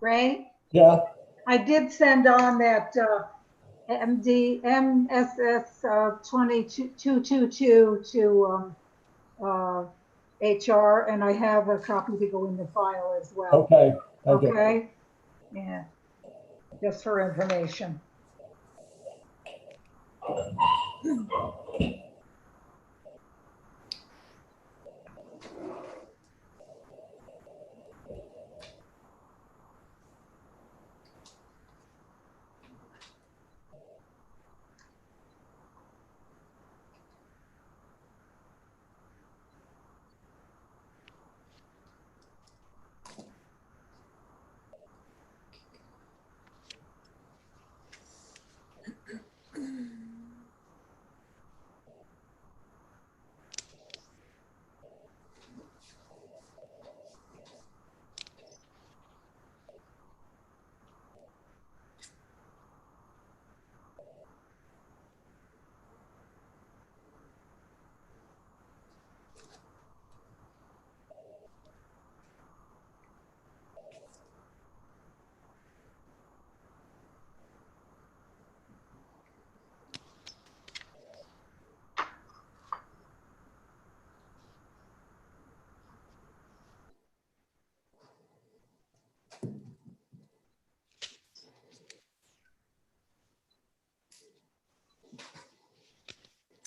Ray, Yeah, I did send on that MSS 2222 to HR, and I have a copy to go in the file as well. okay, thank you. Okay? Yeah, just for information.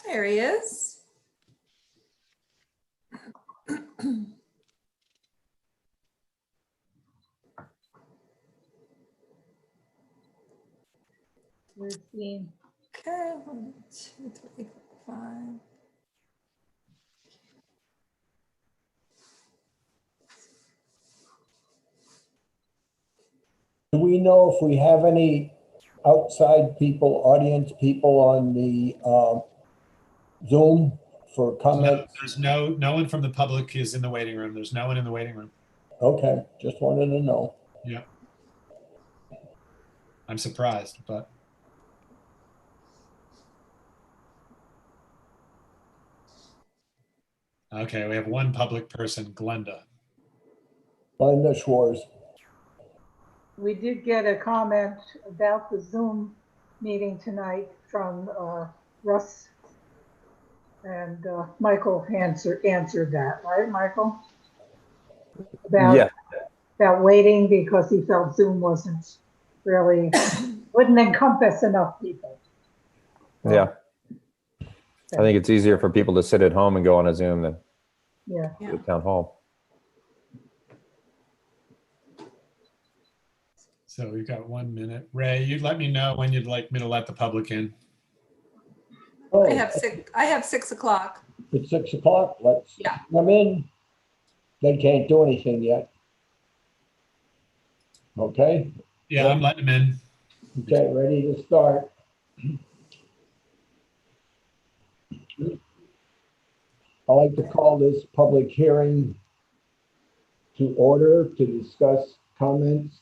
There he is. We're seeing. Okay, 1, 2, 3, 4, 5. Do we know if we have any outside people, audience people on the Zoom for comment? There's no one from the public is in the waiting room. There's no one in the waiting room. Okay, just wanted to know. Yeah. I'm surprised, but. Okay, we have one public person, Glenda. Linda Schwartz. We did get a comment about the Zoom meeting tonight from Russ, and Michael answered that, right, Michael? Yeah. About waiting because he felt Zoom wasn't really, wouldn't encompass enough people. Yeah. I think it's easier for people to sit at home and go on a Zoom than Yeah. the town hall. So we've got 1 minute. Ray, you'd let me know when you'd like me to let the public in. Oh, I have 6 o'clock. it's 6 o'clock. Let's Yeah. come in. They can't do anything yet. Okay, Yeah, I'm letting him in. okay, ready to start. I'd like to call this public hearing to order to discuss comments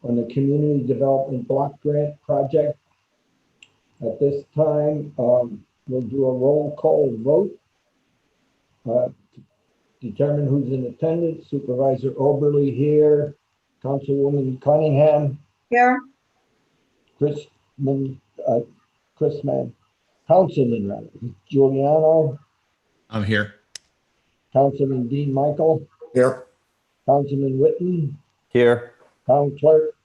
on the Community Development Block Grant Project. At this time, we'll do a roll call vote. To determine who's in attendance. Supervisor Oberly here, Councilwoman Cunningham, Here, Councilman rather, Giuliano, I'm here. Councilman Dean Michael, Here. Councilman Witten, Here. Town Clerk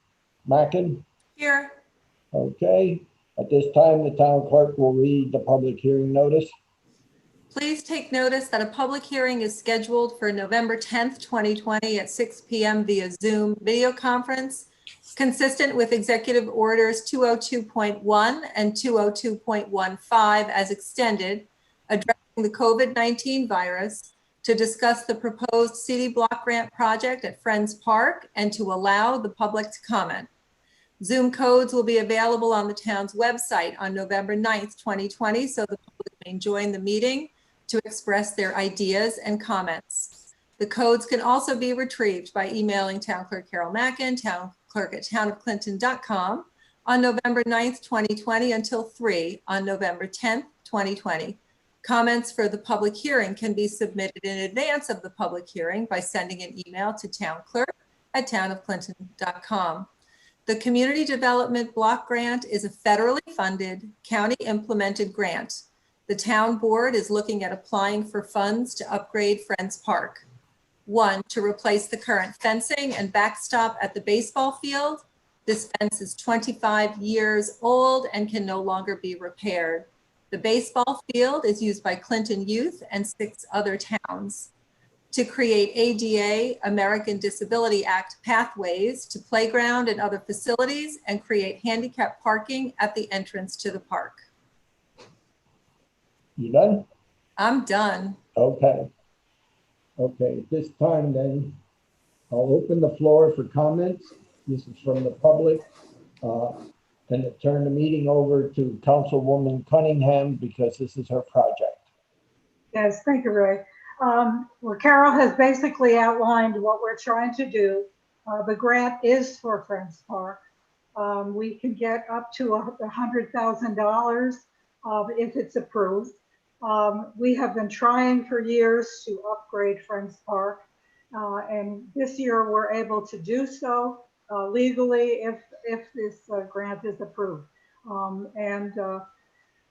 Mackin. Here. Okay, at this time, the town clerk will read the public hearing notice. Please take notice that a public hearing is scheduled for November 10th, 2020 at 6 p.m. via Zoom video conference, consistent with Executive Orders 202.1 and 202.15 as extended, addressing the COVID-19 virus, to discuss the proposed CD Block Grant project at Friends Park and to allow the public to comment. Zoom codes will be available on the town's website on November 9th, 2020, so the public may join the meeting to express their ideas and comments. The codes can also be retrieved by emailing Town Clerk Carol Mackin, townclerk@townofclinton.com on November 9th, 2020 until 3 on November 10th, 2020. Comments for the public hearing can be submitted in advance of the public hearing by sending an email to townclerk townofclinton.com. The Community Development Block Grant is a federally funded, county-implemented grant. The town board is looking at applying for funds to upgrade Friends Park. 1, to replace the current fencing and backstop at the baseball field. This fence is 25 years old and can no longer be repaired. The baseball field is used by Clinton Youth and 6 other towns. To create ADA, American Disability Act pathways to playground and other facilities and create handicap parking at the entrance to the park. You done? I'm done. Okay. Okay, at this time then, I'll open the floor for comments. This is from the public. And turn the meeting over to Councilwoman Cunningham because this is her project. Yes, thank you, Ray. Well, Carol has basically outlined what we're trying to do. The grant is for Friends Park. We can get up to $100,000 if it's approved. We have been trying for years to upgrade Friends Park. And this year we're able to do so legally if this grant is approved.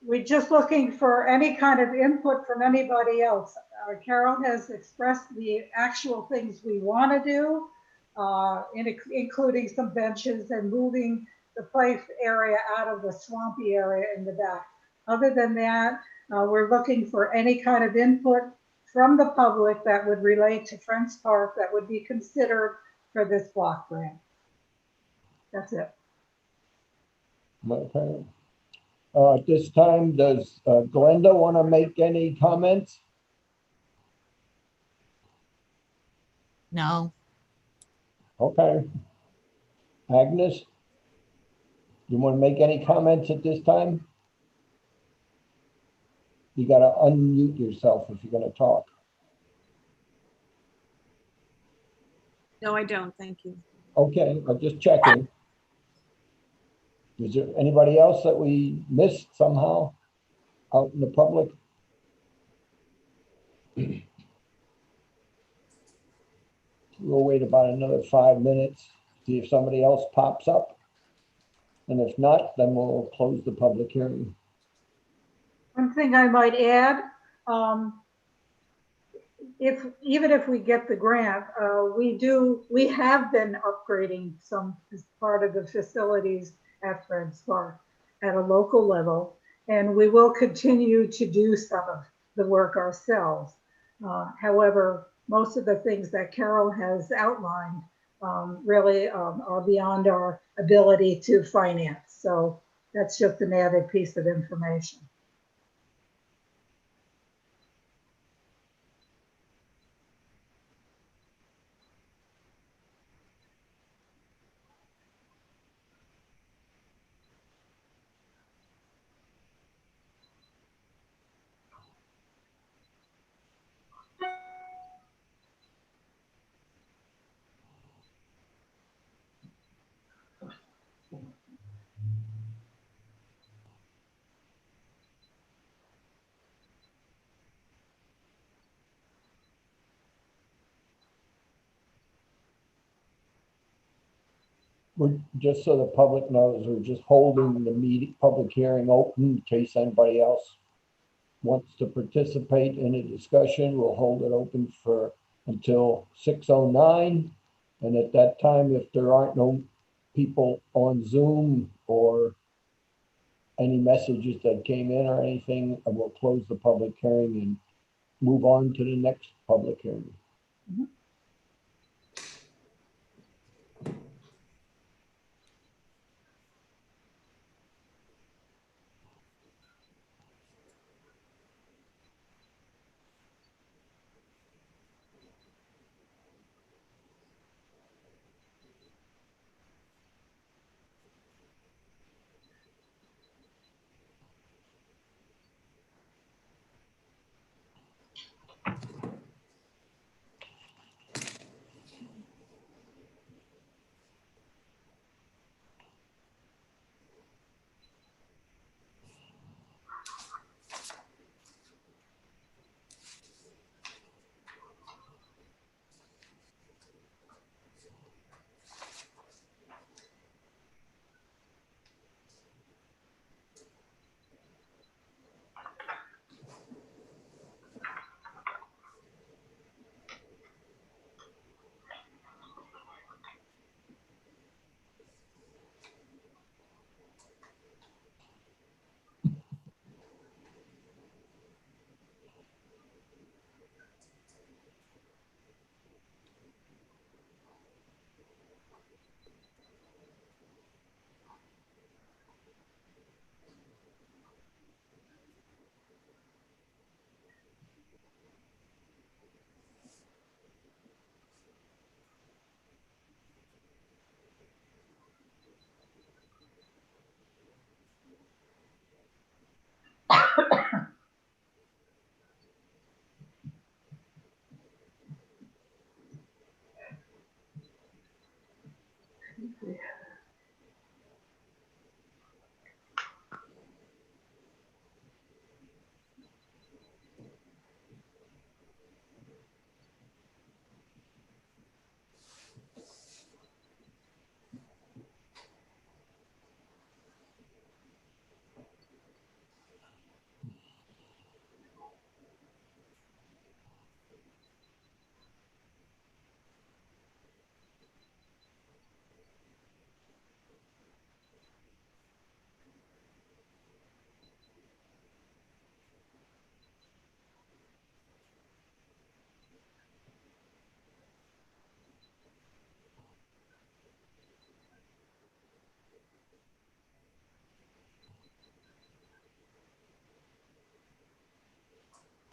We're just looking for any kind of input from anybody else. Carol has expressed the actual things we want to do, including some benches and moving the play area out of the swampy area in the back. Other than that, we're looking for any kind of input from the public that would relate to Friends Park that would be considered for this block grant. That's it. Okay. At this time, does Glenda want to make any comments? No. Okay. Agnes, you want to make any comments at this time? You got to unmute yourself if you're going to talk. No, I don't. Thank you. Okay, I'm just checking. Is there anybody else that we missed somehow out in the public? We'll wait about another 5 minutes, see if somebody else pops up. And if not, then we'll close the public hearing. One thing I might add, even if we get the grant, we have been upgrading some as part of the facilities at Friends Park at a local level, and we will continue to do some of the work ourselves. However, most of the things that Carol has outlined really are beyond our ability to finance. So that's just an added piece of information. Just so the public knows, we're just holding the meeting, public hearing open in case anybody else wants to participate in a discussion. We'll hold it open for until 6:09. And at that time, if there aren't no people on Zoom or any messages that came in or anything, we'll close the public hearing and move on to the next public hearing. Mhm.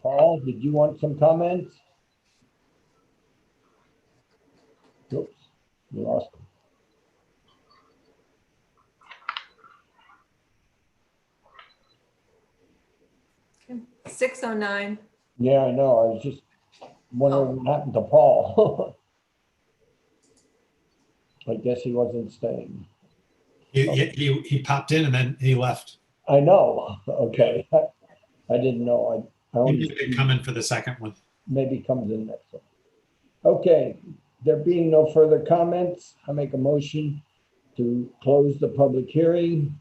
Paul, did you want some comments? Oops, you lost him. 6:09. Yeah, I know. I was just wondering what happened to Paul. I guess he wasn't staying. He popped in and then he left. I know. Okay. I didn't know. I He only may be coming for the second one. maybe comes in next one. Okay, there being no further comments, I make a motion to close the public hearing.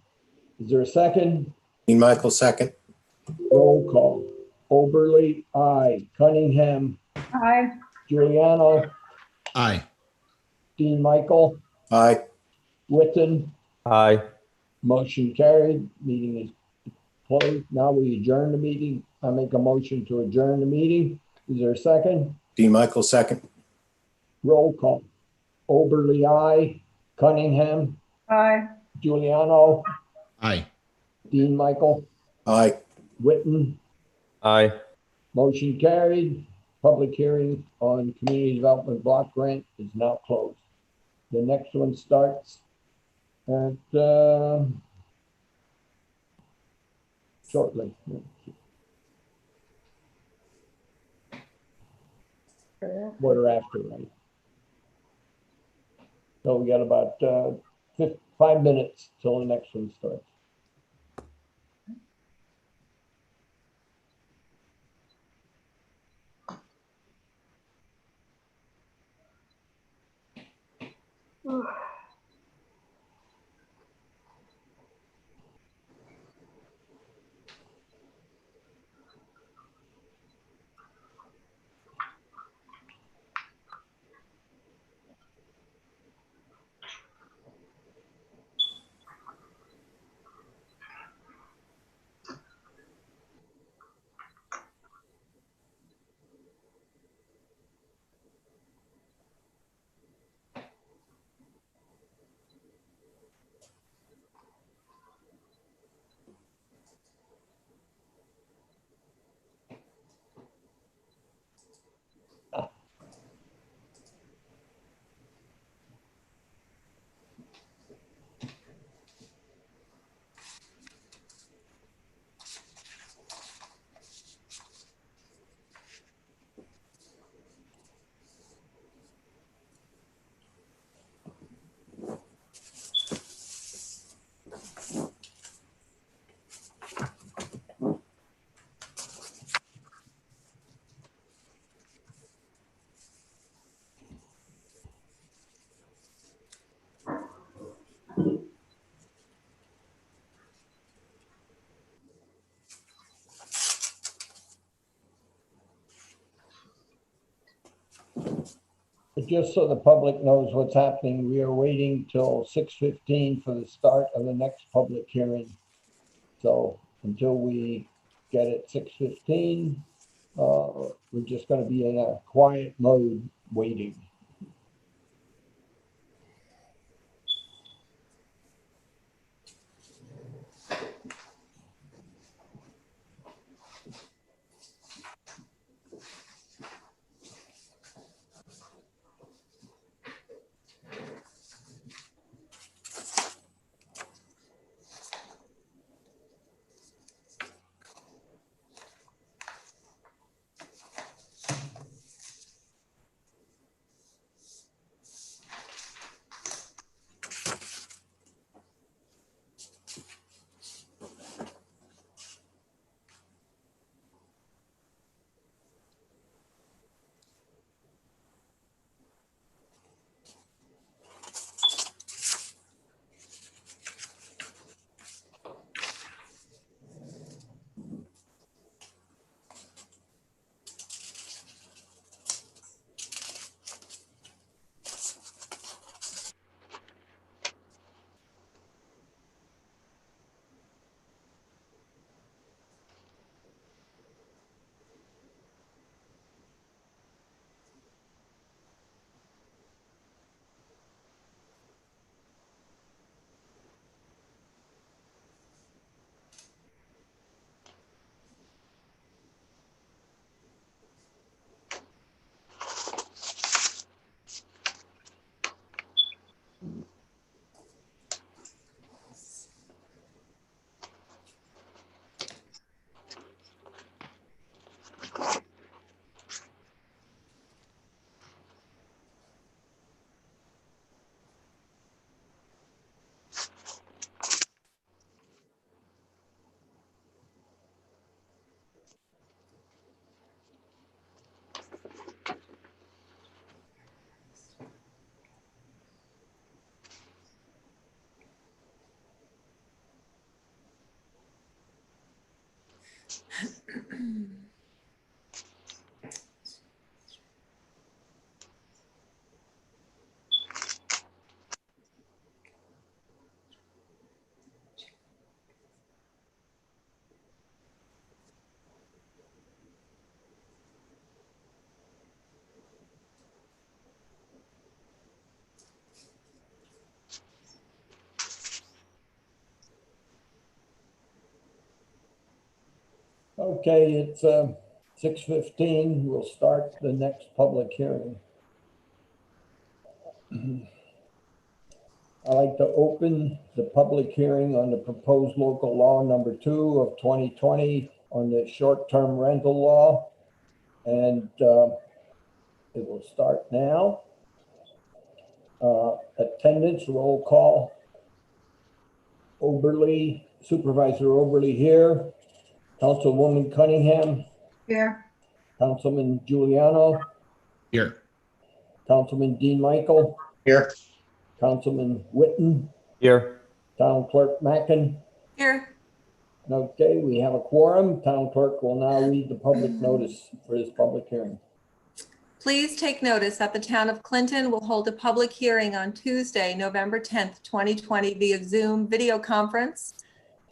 Is there a second? Dean Michael, second. Roll call. Oberly, aye. Cunningham, Aye. Giuliano, Aye. Dean Michael, Aye. Witten, Aye. motion carried. Meeting is closed. Now we adjourn the meeting. I make a motion to adjourn the meeting. Is there a second? Dean Michael, second. Roll call. Oberly, aye. Cunningham, Aye. Giuliano, Aye. Dean Michael, Aye. Witten, Aye. motion carried. Public hearing on community development block grant is now closed. The next one starts at shortly. Quarter after, right? So we got about 5 minutes till the next one starts. But just so the public knows what's happening, we are waiting till 6:15 for the start of the next public hearing. So until we get it 6:15, we're just going to be in a quiet mode waiting. Okay, it's 6:15. We'll start the next public hearing. I'd like to open the public hearing on the proposed local law number 2 of 2020 on the short-term rental law. And it will start now. Attendance roll call. Oberly, Supervisor Oberly here. Councilwoman Cunningham, Here. Councilman Giuliano, Here. Councilman Dean Michael, Here. Councilman Witten, Here. Town Clerk Mackin. Here. Okay, we have a quorum. Town Clerk will now read the public notice for this public hearing. Please take notice that the town of Clinton will hold a public hearing on Tuesday, November 10th, 2020 via Zoom video conference,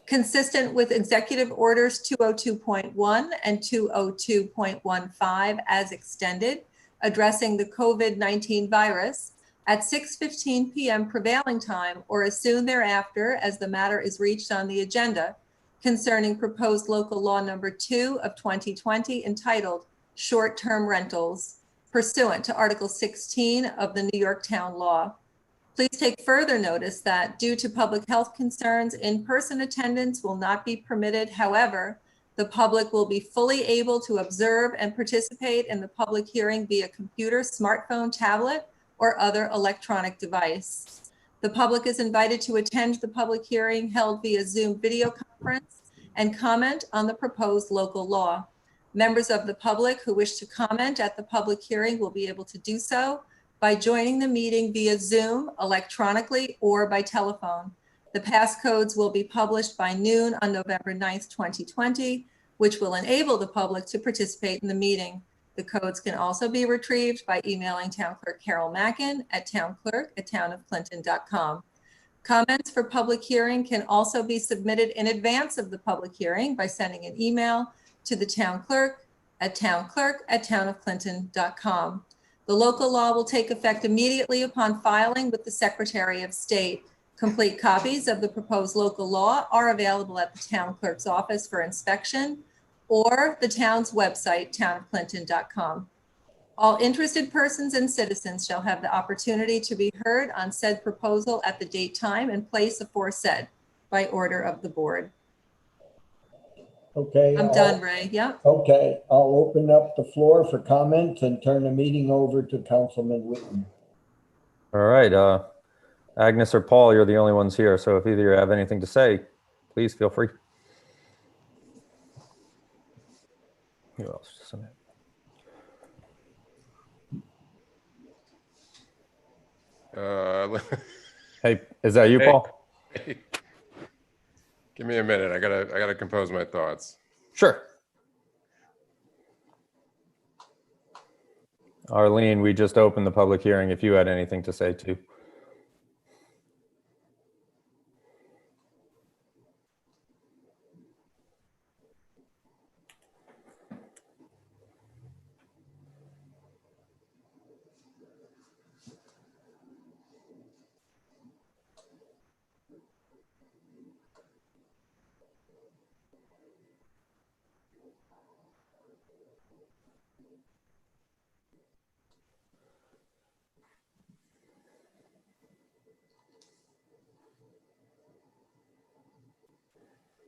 consistent with Executive Orders 202.1 and 202.15 as extended, addressing the COVID-19 virus at 6:15 p.m. prevailing time or as soon thereafter as the matter is reached on the agenda concerning proposed local law number 2 of 2020 entitled Short-Term Rentals pursuant to Article 16 of the New York Town Law. Please take further notice that due to public health concerns, in-person attendance will not be permitted. However, the public will be fully able to observe and participate in the public hearing via computer, smartphone, tablet, or other electronic device. The public is invited to attend the public hearing held via Zoom video conference and comment on the proposed local law. Members of the public who wish to comment at the public hearing will be able to do so by joining the meeting via Zoom, electronically, or by telephone. The passcodes will be published by noon on November 9th, 2020, which will enable the public to participate in the meeting. The codes can also be retrieved by emailing Town Clerk Carol Mackin at townclerk@townofclinton.com. Comments for public hearing can also be submitted in advance of the public hearing by sending an email to the town clerk at townclerk@townofclinton.com. The local law will take effect immediately upon filing with the Secretary of State. Complete copies of the proposed local law are available at the town clerk's office for inspection or the town's website, townofclinton.com. All interested persons and citizens shall have the opportunity to be heard on said proposal at the date, time, and place aforesaid by order of the board. Okay. I'm done, Ray. Yep. Okay, I'll open up the floor for comments and turn the meeting over to Councilman Witten. All right. Agnes or Paul, you're the only ones here. So if either you have anything to say, please feel free. Who else? Hey, is that you, Hey. Paul? Give me a minute. I gotta compose my thoughts. Sure. Arlene, we just opened the public hearing if you had anything to say too.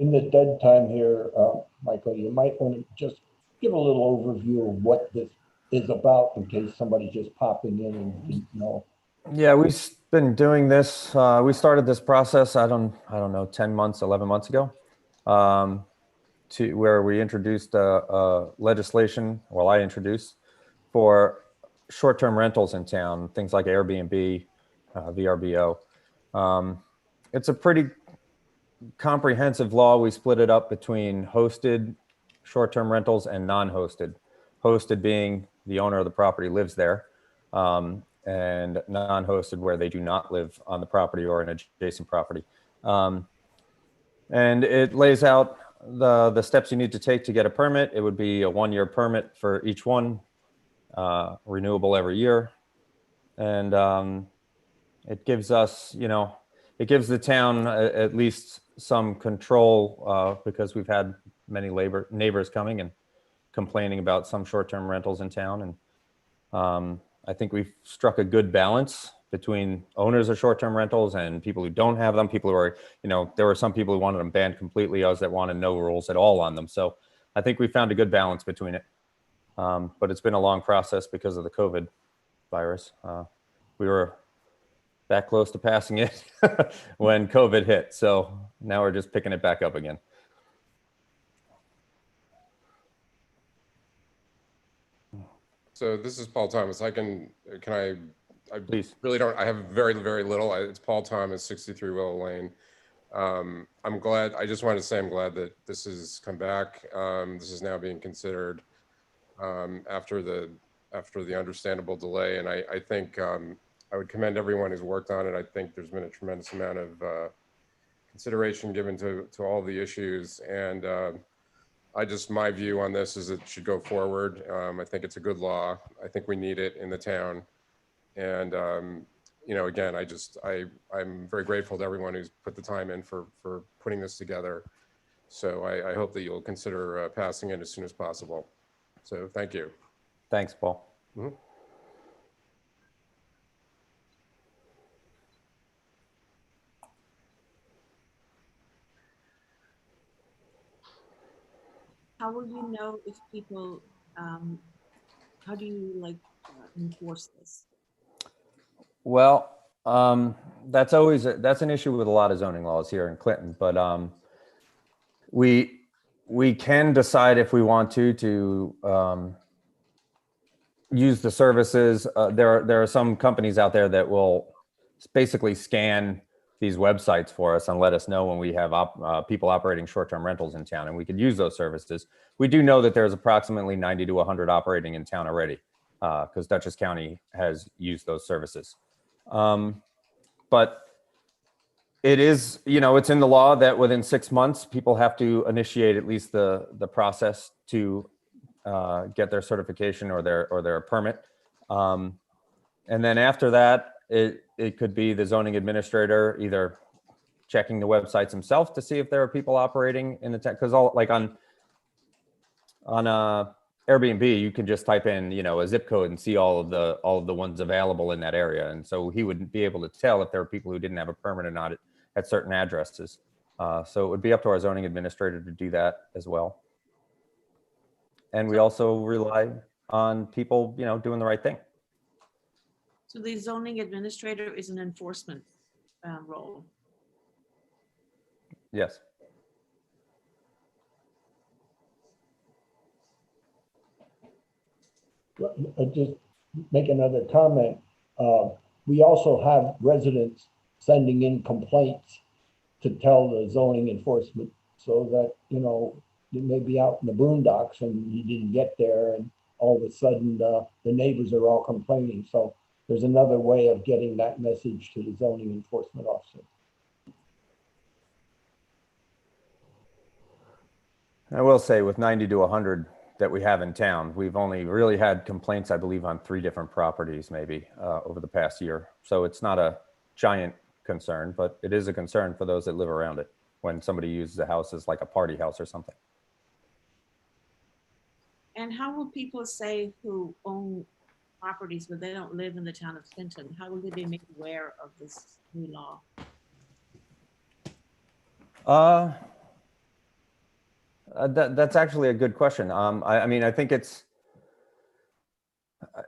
In the dead time here, Michael, you might want to just give a little overview of what this is about in case somebody's just popping in and didn't know. Yeah, we've been doing this. We started this process, I don't know, 10 months, 11 months ago, to where we introduced legislation, well, I introduced, for short-term rentals in town, things like Airbnb, VRBO. It's a pretty comprehensive law. We split it up between hosted short-term rentals and non-hosted. Hosted being the owner of the property lives there, and non-hosted where they do not live on the property or an adjacent property. And it lays out the steps you need to take to get a permit. It would be a 1-year permit for each one, renewable every year. And it gives us, it gives the town at least some control because we've had many neighbors coming and complaining about some short-term rentals in town. And I think we've struck a good balance between owners of short-term rentals and people who don't have them. People who are, there were some people who wanted them banned completely, others that wanted no rules at all on them. So I think we found a good balance between it. But it's been a long process because of the COVID virus. We were that close to passing it when COVID hit. So now we're just picking it back up again. So this is Paul Thomas. Please. Really don't, I have very, very little. It's Paul Thomas, 63 Willow Lane. I'm glad, I just wanted to say I'm glad that this has come back. This is now being considered after the understandable delay. And I think I would commend everyone who's worked on it. I think there's been a tremendous amount of consideration given to all the issues. And my view on this is it should go forward. I think it's a good law. I think we need it in the town. And, again, I'm very grateful to everyone who's put the time in for putting this together. So I hope that you'll consider passing it as soon as possible. So thank you. Thanks, Paul. Mhm. How will you know if people, how do you enforce this? Well, that's an issue with a lot of zoning laws here in Clinton, but we can decide if we want to use the services. There are some companies out there that will basically scan these websites for us and let us know when we have people operating short-term rentals in town, and we could use those services. We do know that there's approximately 90 to 100 operating in town already, because Dutchess County has used those services. But it is, it's in the law that within 6 months, people have to initiate at least the process to get their certification or their permit. And then after that, it could be the zoning administrator either checking the websites himself to see if there are people operating in the tech, because on Airbnb, you can just type in, a zip code and see all of the ones available in that area. And so he wouldn't be able to tell if there were people who didn't have a permit or not at certain addresses. So it would be up to our zoning administrator to do that as well. And we also rely on people, doing the right thing. So the zoning administrator is an enforcement role. Yes. Just make another comment. We also have residents sending in complaints to tell the zoning enforcement so that, you may be out in the boondocks and you didn't get there and all of a sudden the neighbors are all complaining. So there's another way of getting that message to the zoning enforcement officer. I will say with 90 to 100 that we have in town, we've only really had complaints, I believe, on 3 different properties maybe over the past year. So it's not a giant concern, but it is a concern for those that live around it when somebody uses the house as like a party house or something. And how will people say who own properties but they don't live in the town of Clinton? How will they be made aware of this new law? That's actually a good question. I mean, I think it's,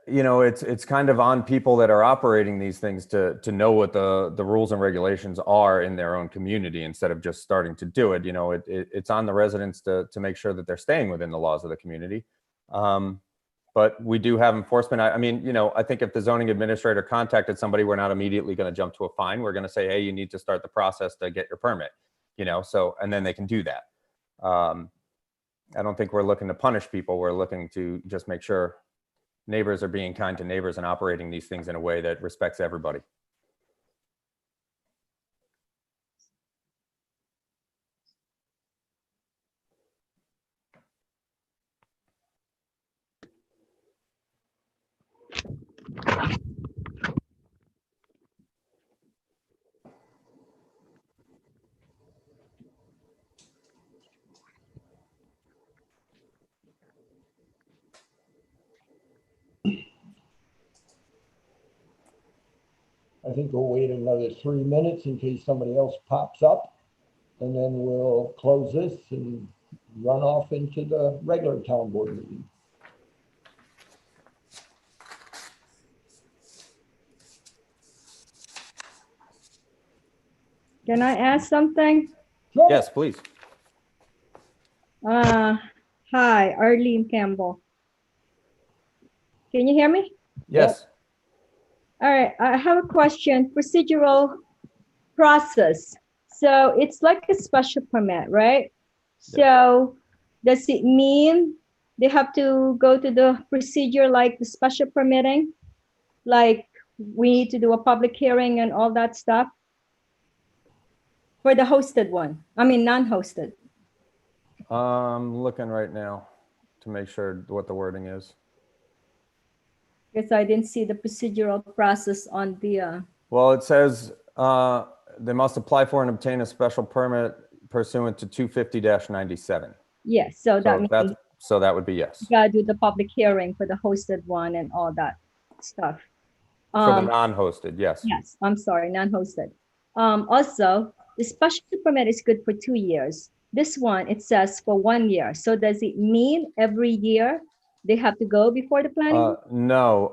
it's kind of on people that are operating these things to know what the rules and regulations are in their own community instead of just starting to do it. It's on the residents to make sure that they're staying within the laws of the community. But we do have enforcement. I mean, I think if the zoning administrator contacted somebody, we're not immediately going to jump to a fine. We're going to say, hey, you need to start the process to get your permit, so, and then they can do that. I don't think we're looking to punish people. We're looking to just make sure neighbors are being kind to neighbors and operating these things in a way that respects everybody. I think we'll wait another 3 minutes in case somebody else pops up. And then we'll close this and run off into the regular town board meeting. Can I ask something? Sure. Yes, please. Hi, Arlene Campbell. Can you hear me? Yes. All right, I have a question, procedural process. So it's like a special permit, right? So does it mean they have to go to the procedure like the special permitting? Like we need to do a public hearing and all that stuff? For the hosted one, I mean, non-hosted. I'm looking right now to make sure what the wording is. Because I didn't see the procedural process on the, Well, it says they must apply for and obtain a special permit pursuant to 250-97. yes, so that means So that would be yes. you gotta do the public hearing for the hosted one and all that stuff. For the non-hosted, yes. Yes, I'm sorry, non-hosted. Also, the special permit is good for 2 years. This one, it says for 1 year. So does it mean every year they have to go before the planning? No,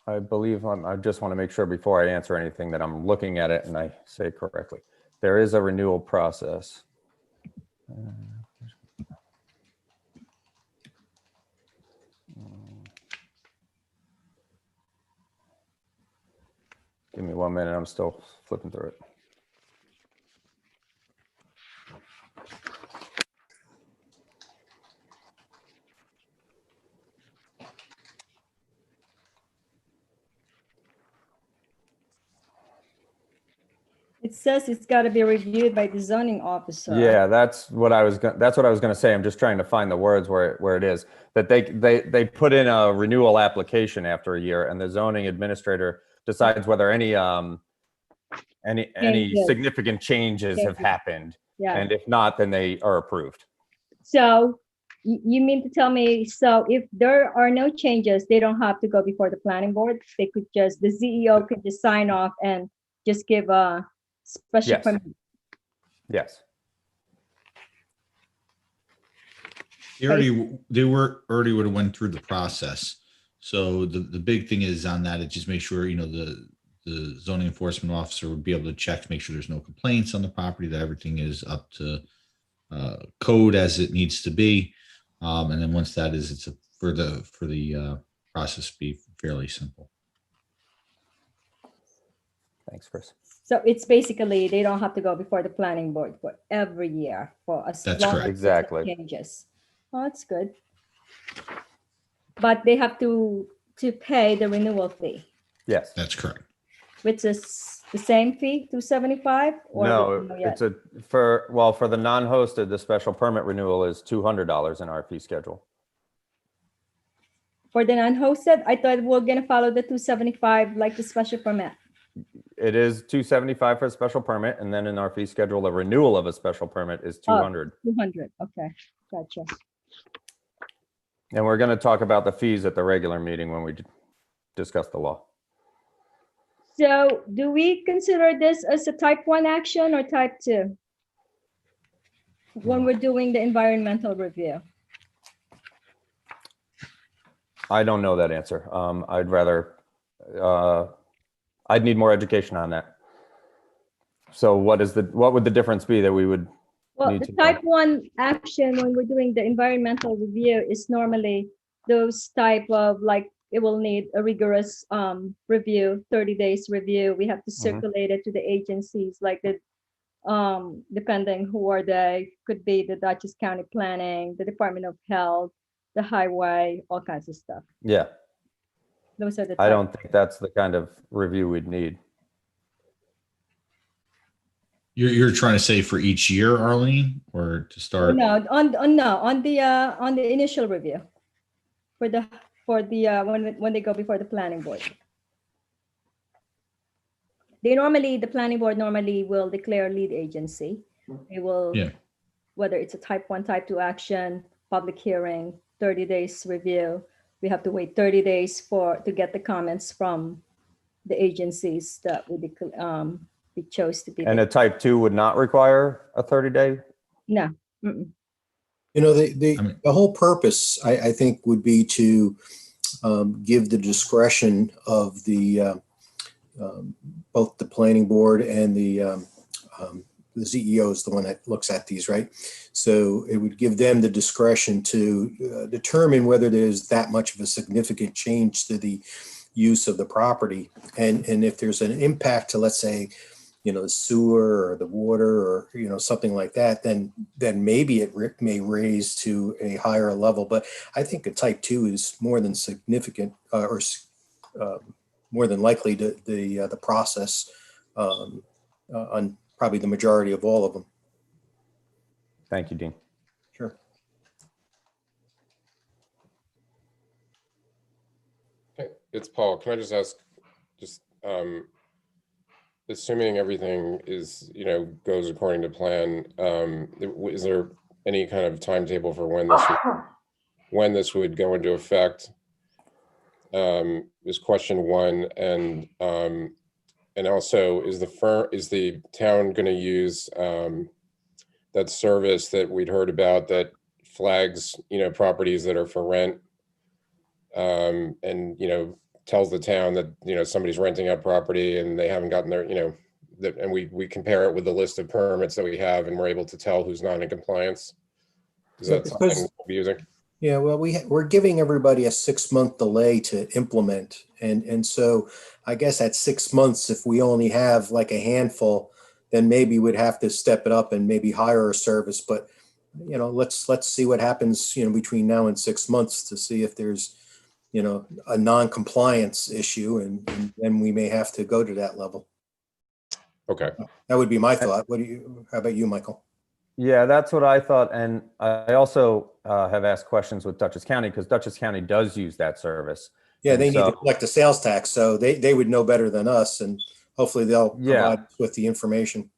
I believe I just want to make sure before I answer anything that I'm looking at it and I say it correctly. There is a renewal process. Give me 1 minute. I'm still flipping through it. It says it's gotta be reviewed by the zoning officer. Yeah, that's what I was going to say. I'm just trying to find the words where it is that they put in a renewal application after a year, and the zoning administrator decides whether any Changes. significant changes have Changes. happened, Yeah, and if not, then they are approved. so you mean to tell me, so if there are no changes, they don't have to go before the planning board? They could just, the CEO could just sign off and just give a special Yes. permit? Yes. They already would have went through the process. So the big thing is on that, it just make sure, the zoning enforcement officer would be able to check to make sure there's no complaints on the property, that everything is up to code as it needs to be. And then once that is, it's for the process to be fairly simple. Thanks, Chris. So it's basically, they don't have to go before the planning board for every year for as That's long correct. as there's no Exactly. changes. Oh, that's good. But they have to pay the renewal fee, Yes. That's correct. which is the same fee, 275? Or we don't know No, yet? for the non-hosted, the special permit renewal is $200 in our fee schedule. For the non-hosted, I thought we're gonna follow the 275 like the special permit. It is $275 for a special permit, and then in our fee schedule, the renewal of a special permit is $200. 200, okay, gotcha. And we're going to talk about the fees at the regular meeting when we discuss the law. So do we consider this as a type 1 action or type 2? When we're doing the environmental review? I don't know that answer. I'd need more education on that. So what would the difference be that we would? Well, need the to know. type 1 action when we're doing the environmental review is normally those type of like, it will need a rigorous review, 30 days review. We have to circulate it to the agencies like the depending who are they, could be the Dutchess County Planning, the Department of Health, the highway, all kinds of stuff. Yeah, Those are the I type. don't think that's the kind of review we'd need. You're trying to say for each year, Arlene, or to start? No, on the initial review for the when they go before the planning board. The planning board normally will declare lead agency. They will, Yeah. whether it's a type 1, type 2 action, public hearing, 30 days review. We have to wait 30 days to get the comments from the agencies that we chose to be. And a type 2 would not require a 30-day? No. Mm-mm. You know, I mean- the whole purpose, I think, would be to give the discretion of the both the planning board and the CEO is the one that looks at these, right? So it would give them the discretion to determine whether there's that much of a significant change to the use of the property. And if there's an impact to, let's say, you know, the sewer or the water or, you know, something like that, then maybe it may raise to a higher level. But I think a type 2 is more than significant or more than likely the process on probably the majority of all of them. Thank you, Dean. Sure. Okay, it's Paul. Can I just ask, assuming everything is, goes according to plan, is there any kind of timetable for when this would go into effect? Is question one, and also is the town going to use that service that we'd heard about that flags properties that are for rent, and tells the town that somebody's renting out property and they haven't gotten their and we compare it with the list of permits that we have and we're able to tell who's not in compliance? Is that something we'll be using? Yeah, well, we're giving everybody a 6-month delay to implement. And so I guess at 6 months, if we only have like a handful, then maybe we'd have to step it up and maybe hire a service. But, let's see what happens, between now and 6 months to see if there's, a non-compliance issue, and then we may have to go to that level. Okay. That would be my thought. How about you, Michael? Yeah, that's what I thought. And I also have asked questions with Dutchess County because Dutchess County does use that service. Yeah, And they need so- to collect the sales tax, so they would know better than us, and hopefully they'll provide us with the information.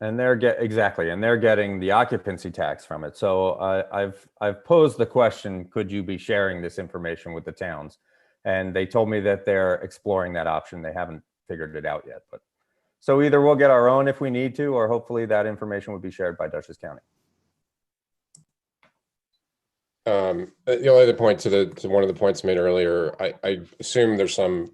And they're getting the occupancy tax from it. So I've posed the question, could you be sharing this information with the towns? And they told me that they're exploring that option. They haven't figured it out yet, but so either we'll get our own if we need to, or hopefully that information would be shared by Dutchess County. The only other point to one of the points made earlier, I assume there's going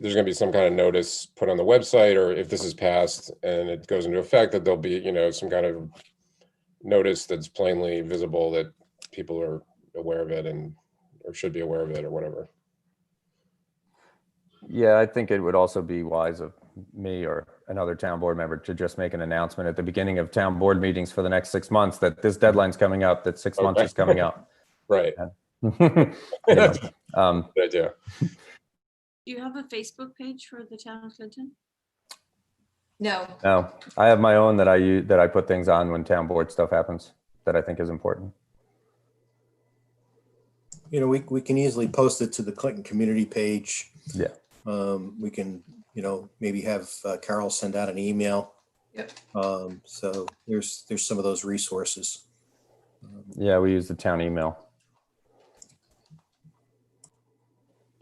to be some kind of notice put on the website, or if this is passed and it goes into effect, that there'll be, some kind of notice that's plainly visible that people are aware of it or should be aware of it or whatever. Yeah, I think it would also be wise of me or another town board member to just make an announcement at the beginning of town board meetings for the next 6 months that this deadline's coming up, that 6 months is coming up. Right. Good Good idea. Do you have a Facebook page for the town of Clinton? No. No, I have my own that I use, that I put things on when town board stuff happens that I think is important. We can easily post it to the Clinton community page. Yeah. We can, maybe have Carol send out an email. Yep. So there's some of those resources. Yeah, we use the town email.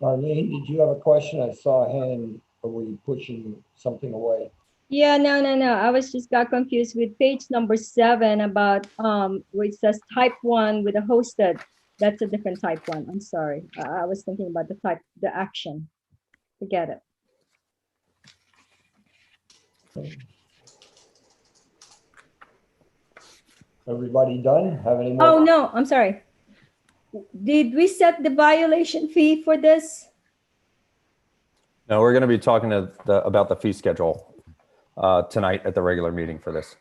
Darlene, did you have a question? I saw a hand, or were you pushing something away? Yeah, no. I was just got confused with page number 7 about where it says type 1 with a hosted. That's a different type 1. I'm sorry. I was thinking about the action. Forget it. Everybody done? Have any more? Oh, no, I'm sorry. Did we set the violation fee for this? No, we're going to be talking about the fee schedule tonight at the regular meeting for this.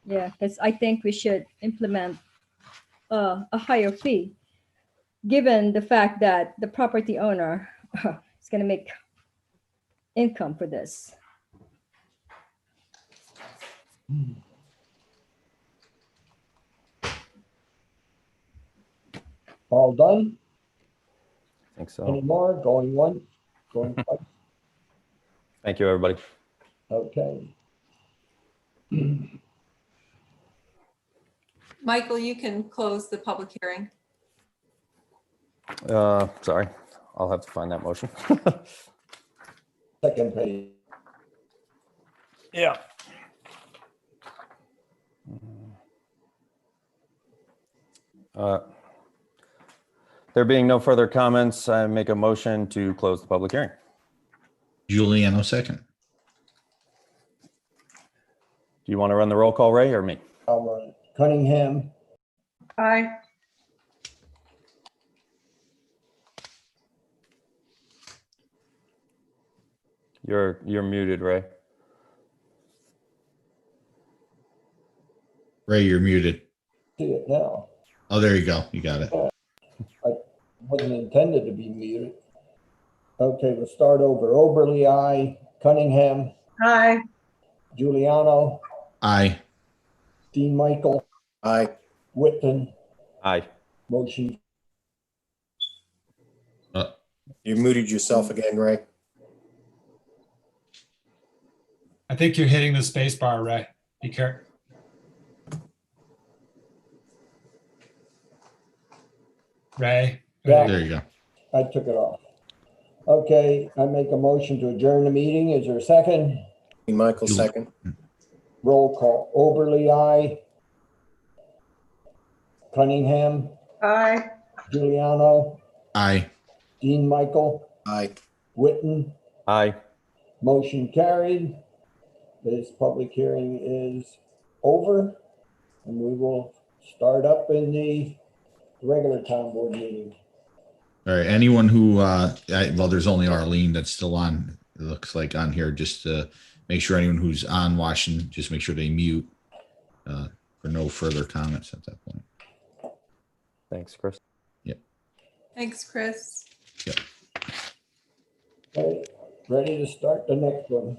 Yeah, because I think we should implement a higher fee, given the fact that the property owner is going to make income for this. All done? I think so. Any more? Going once? Going twice? Thank you, everybody. Okay. Michael, you can close the public hearing. Sorry, I'll have to find that motion. Second page. Yeah. There being no further comments, I make a motion to close the public hearing. Giuliano second. Do you want to run the roll call, Ray, or me? I'll run it. Cunningham, Aye. You're muted, Ray. Ray, you're muted. see it now. Oh, there you go. You got it. Wasn't intended to be muted. Okay, we'll start over. Oberly, aye. Cunningham, Aye. Giuliano, Aye. Dean Michael, Aye. Whitman, Aye. motion. You muted yourself again, Ray. I think you're hitting the space bar, Ray. Be careful. Ray. Yeah. There you go. I took it off. Okay, I make a motion to adjourn the meeting. Is there a second? Dean Michael, second. Roll call. Oberly, aye. Cunningham, Aye. Giuliano, Aye. Dean Michael, Aye. Whitten, Aye. motion carried. This public hearing is over, and we will start up in the regular town board meeting. All right. Anyone who, well, there's only Arlene that's still on, it looks like on here, just to make sure anyone who's on watching, just make sure they mute for no further comments at that point. Thanks, Chris. Thanks, Chris. Okay, ready to start the next one.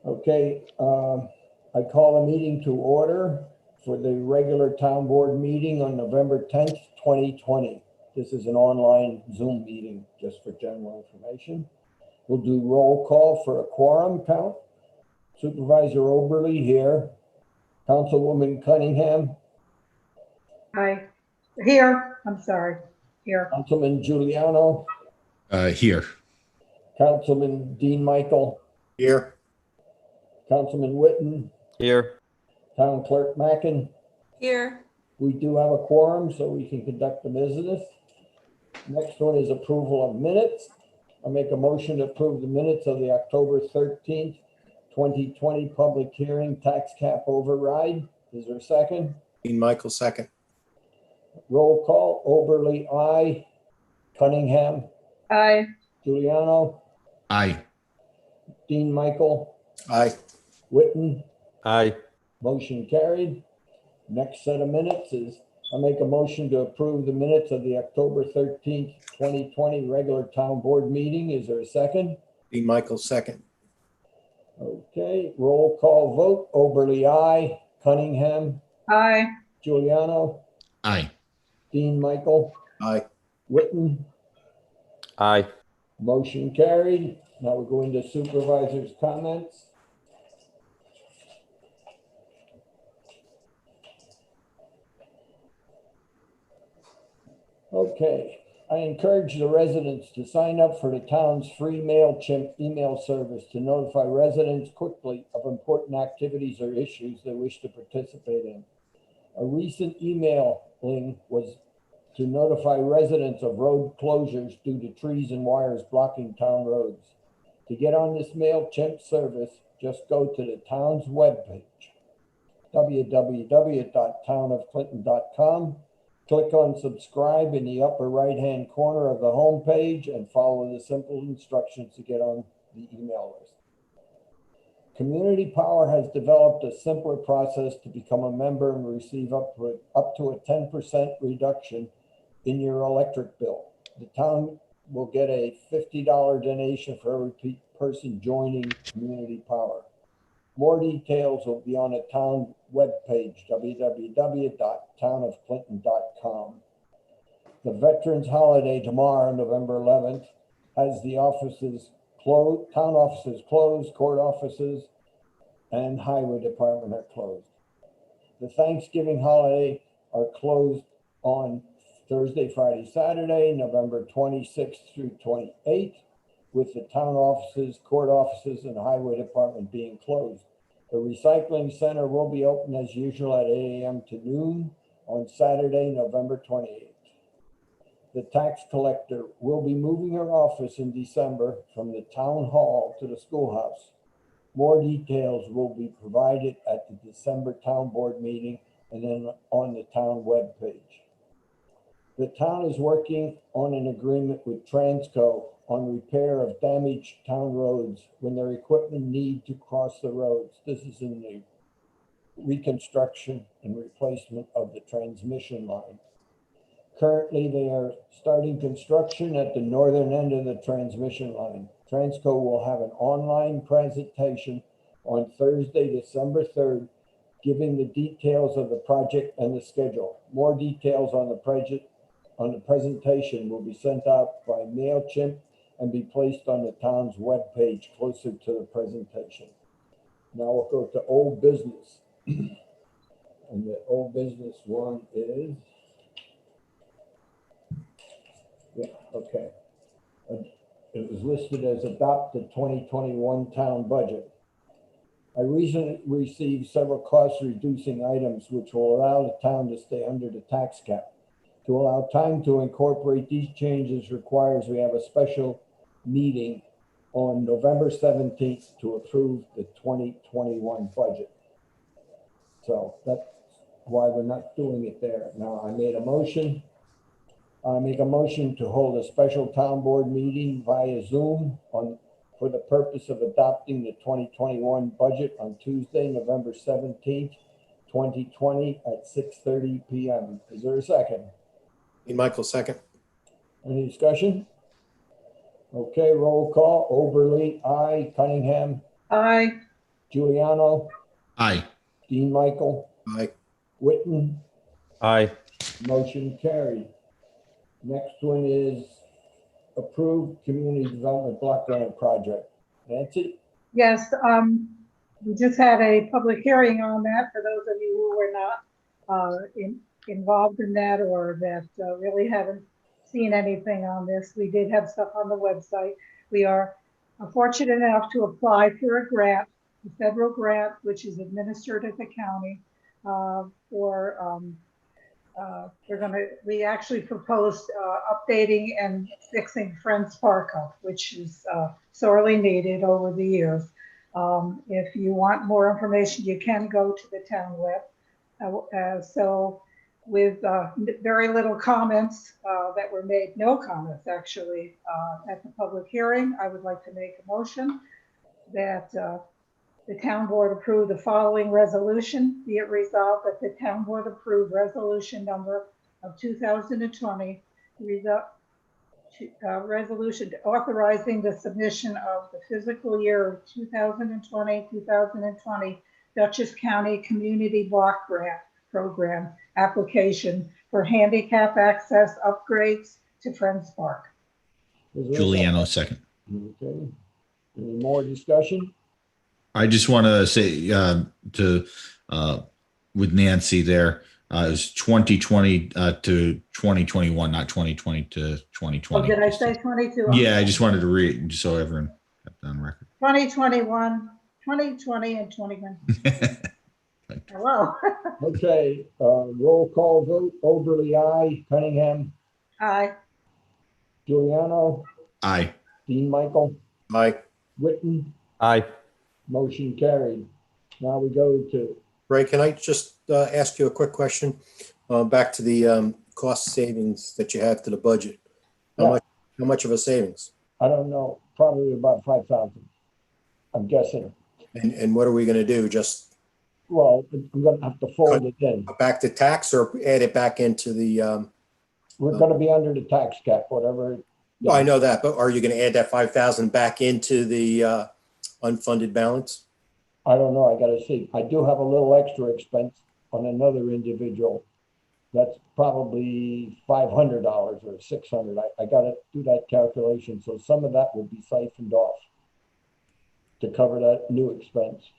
Okay, I call a meeting to order for the regular town board meeting on November 10th, 2020. This is an online Zoom meeting, just for general information. We'll do roll call for a quorum count. Supervisor Oberly here. Councilwoman Cunningham, Aye. Here, I'm sorry, here. Councilman Giuliano, Here. Councilman Dean Michael, Here. Councilman Whitten, Here. Town Clerk Mackin. Here. We do have a quorum, so we can conduct the business. Next one is approval of minutes. I'll make a motion to approve the minutes of the October 13th, 2020 public hearing tax cap override. Is there a second? Dean Michael, second. Roll call. Oberly, aye. Cunningham, Aye. Giuliano, Aye. Dean Michael, Aye. Whitten, Aye. motion carried. Next set of minutes is, I'll make a motion to approve the minutes of the October 13th, 2020 regular town board meeting. Is there a second? Dean Michael, second. Okay, roll call vote. Oberly, aye. Cunningham, Aye. Giuliano, Aye. Dean Michael, Aye. Whitten, Aye. motion carried. Now we're going to supervisors' comments. Okay, I encourage the residents to sign up for the town's free MailChimp email service to notify residents quickly of important activities or issues they wish to participate in. A recent emailing was to notify residents of road closures due to trees and wires blocking town roads. To get on this MailChimp service, just go to the town's webpage, www.townofclinton.com. Click on subscribe in the upper right-hand corner of the homepage and follow the simple instructions to get on the email list. Community Power has developed a simpler process to become a member and receive up to a 10% reduction in your electric bill. The town will get a $50 donation for every person joining Community Power. More details will be on the town webpage, www.townofclinton.com. The Veterans Holiday tomorrow, November 11th, has the offices closed, town offices closed, court offices, and highway department are closed. The Thanksgiving holiday are closed on Thursday, Friday, Saturday, November 26th through 28th, with the town offices, court offices, and highway department being closed. The recycling center will be open as usual at 8 a.m. to noon on Saturday, November 28th. The tax collector will be moving her office in December from the town hall to the schoolhouse. More details will be provided at the December town board meeting and then on the town webpage. The town is working on an agreement with Transco on repair of damaged town roads when their equipment need to cross the roads. This is in the reconstruction and replacement of the transmission line. Currently, they are starting construction at the northern end of the transmission line. Transco will have an online presentation on Thursday, December 3rd, giving the details of the project and the schedule. More details on the presentation will be sent out by MailChimp and be placed on the town's webpage closer to the presentation. Now we'll go to old business. And the old business one is, okay. It was listed as adopt the 2021 town budget. I recently received several cost reducing items which will allow the town to stay under the tax cap. To allow time to incorporate these changes requires we have a special meeting on November 17th to approve the 2021 budget. So that's why we're not doing it there. Now I made a motion. I make a motion to hold a special town board meeting via Zoom for the purpose of adopting the 2021 budget on Tuesday, November 17th, 2020 at 6:30 p.m. Is there a second? Michael, second. Any discussion? Okay, roll call. Oberly, aye. Cunningham, Aye. Giuliano, Aye. Dean Michael, Aye. Witten, Aye. motion carried. Next one is approved community development block grant project. Nancy? Yes, we just had a public hearing on that for those of you who were not involved in that or that really haven't seen anything on this. We did have stuff on the website. We are fortunate enough to apply for a grant, a federal grant, which is administered at the county we actually proposed updating and fixing Friends Park up, which is sorely needed over the years. If you want more information, you can go to the town web. So with very little comments that were made, no comments actually at the public hearing, I would like to make a motion that the town board approve the following resolution. Be it resolved that the town board approve resolution number of 2020, resolution authorizing the submission of the fiscal year 2020 Dutchess County Community Block Grant Program application for handicap access upgrades to Friends Park. Giuliano, second. Okay. Any more discussion? I just want to say with Nancy there, it was 2020 to 2021, not 2020 to 2020. Oh, did I say 22? Yeah, I just wanted to read just so everyone got that on record. 2021, 2020, and 21. Hello. Okay, roll call vote. Oberly, aye. Cunningham, Aye. Giuliano, Aye. Dean Michael, Aye. Witten, Aye. motion carried. Now we go to, Ray, can I just ask you a quick question? Back to the cost savings that you have to the budget. How much of a savings? I don't know, probably about 5,000. I'm guessing. And what are we gonna do? Just Well, I'm gonna have to fold it in. go back to tax or add it back into the, We're gonna be under the tax cap, whatever. well, I know that, but are you gonna add that 5,000 back into the unfunded balance? I don't know, I gotta see. I do have a little extra expense on another individual. That's probably $500 or $600. I gotta do that calculation, so some of that will be siphoned off to cover that new expense.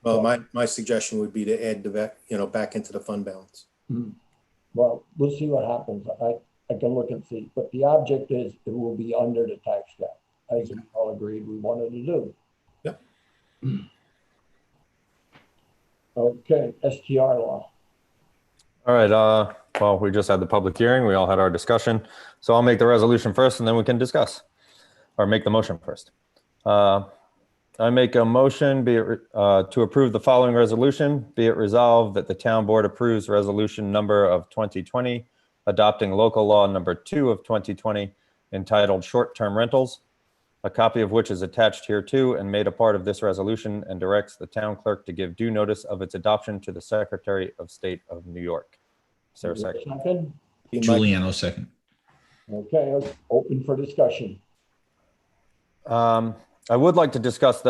Well, my suggestion would be to add the back, back into the fund balance. Well, we'll see what happens. I can look and see, but the object is it will be under the tax cap. I think we all agreed we wanted to do. Yep. Okay, STR law. All right, well, we just had the public hearing. We all had our discussion. So I'll make the resolution first and then we can discuss, or make the motion first. I make a motion to approve the following resolution. Be it resolved that the town board approves resolution number of 2020, adopting local law number 2 of 2020, entitled short-term rentals, a copy of which is attached hereto and made a part of this resolution, and directs the town clerk to give due notice of its adoption to the Secretary of State of New York. Is there a second? Second? Giuliano second. Okay, open for discussion. I would like to discuss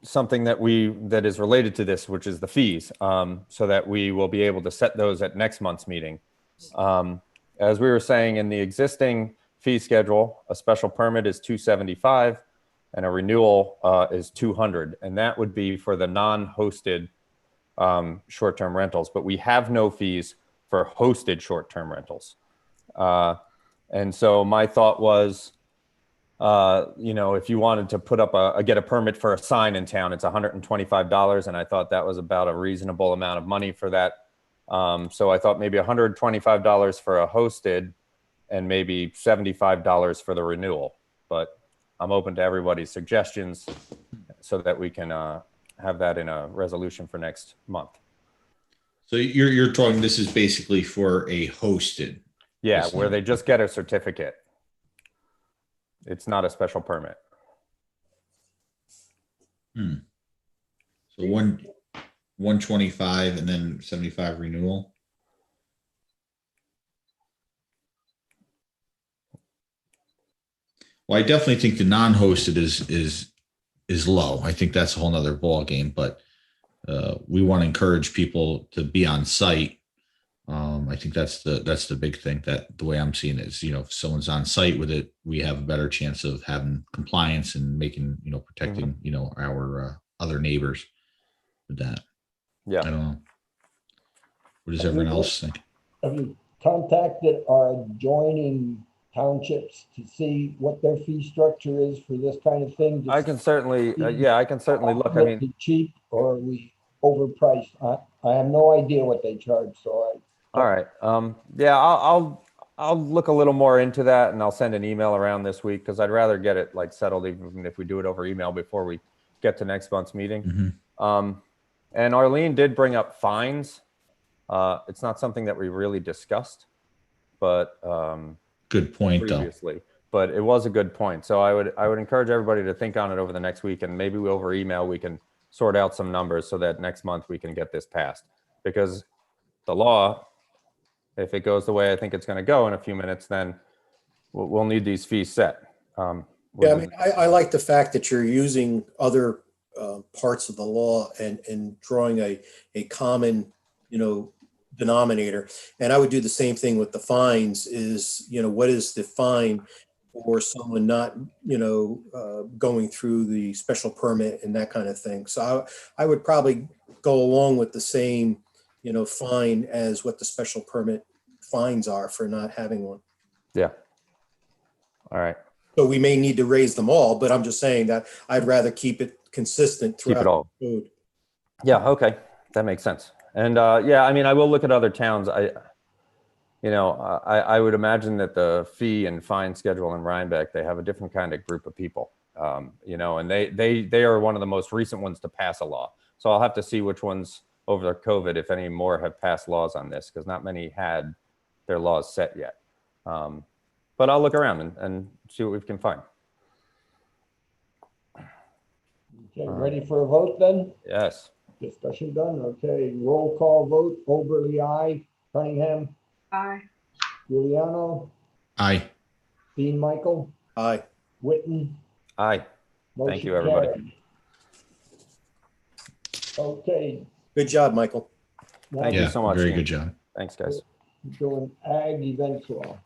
something that is related to this, which is the fees, so that we will be able to set those at next month's meeting. As we were saying, in the existing fee schedule, a special permit is $275 and a renewal is $200, and that would be for the non-hosted short-term rentals, but we have no fees for hosted short-term rentals. And so my thought was, if you wanted to put up get a permit for a sign in town, it's $125, and I thought that was about a reasonable amount of money for that. So I thought maybe $125 for a hosted and maybe $75 for the renewal. But I'm open to everybody's suggestions so that we can have that in a resolution for next month. So you're talking, this is basically for a hosted. Yeah, where they just get a certificate. It's not a special permit. So 125 and then 75 renewal. Well, I definitely think the non-hosted is low. I think that's a whole nother ball game, but we want to encourage people to be on site. I think that's the big thing, that the way I'm seeing it is, if someone's on site with it, we have a better chance of having compliance and making, protecting, our other neighbors with that. Yeah. I don't know. What does everyone else think? Have you contacted our adjoining townships to see what their fee structure is for this kind of thing? I can certainly, I can certainly look. I mean, cheap, or are we overpriced? I have no idea what they charge, so all right. Yeah, I'll look a little more into that, and I'll send an email around this week, because I'd rather get it settled, even if we do it over email before we get to next month's meeting. And Arlene did bring up fines. It's not something that we really discussed, but good point previously. But it was a good point. So I would encourage everybody to think on it over the next week, and maybe over email we can sort out some numbers so that next month we can get this passed. Because the law, if it goes the way I think it's going to go in a few minutes, then we'll need these fees set. Yeah, I mean, I like the fact that you're using other parts of the law and drawing a common, denominator. And I would do the same thing with the fines is, what is the fine for someone not, going through the special permit and that kind of thing. So I would probably go along with the same, fine as what the special permit fines are for not having one. Yeah. All right. So we may need to raise them all, but I'm just saying that I'd rather keep it consistent throughout. Keep it all. the code. Yeah. Okay. That makes sense. And yeah, I mean, I will look at other towns. I would imagine that the fee and fine schedule in Rhinebeck, they have a different kind of group of people, and they are one of the most recent ones to pass a law. So I'll have to see which ones over COVID, if any more, have passed laws on this, because not many had their laws set yet. But I'll look around and see what we can find. Okay, ready for a vote then? Yes. Discussion done. Okay, roll call vote. Oberly, aye. Cunningham, Aye. Giuliano, Aye. Dean Michael, Aye. Witten. Aye. Thank Motion you, everybody. carried. Okay. Good job, Michael. now Thank you Yeah, so much, very Dean. good job. Thanks, guys. Doing ag events law.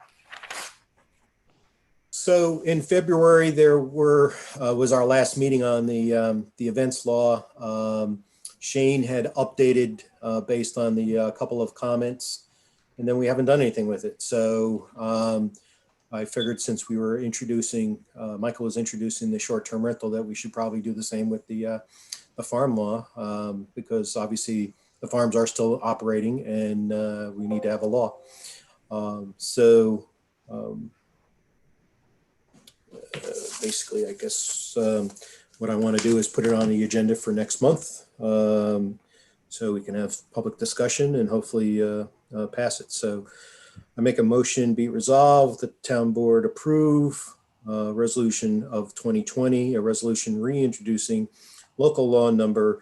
So in February, there was our last meeting on the events law. Shane had updated based on the couple of comments, and then we haven't done anything with it. So I figured since we were introducing, Michael was introducing the short-term rental, that we should probably do the same with the farm law, because obviously the farms are still operating and we need to have a law. Basically, I guess what I want to do is put it on the agenda for next month, so we can have public discussion and hopefully pass it. So I make a motion, be it resolved, that the town board approve resolution of 2020, a resolution reintroducing local law number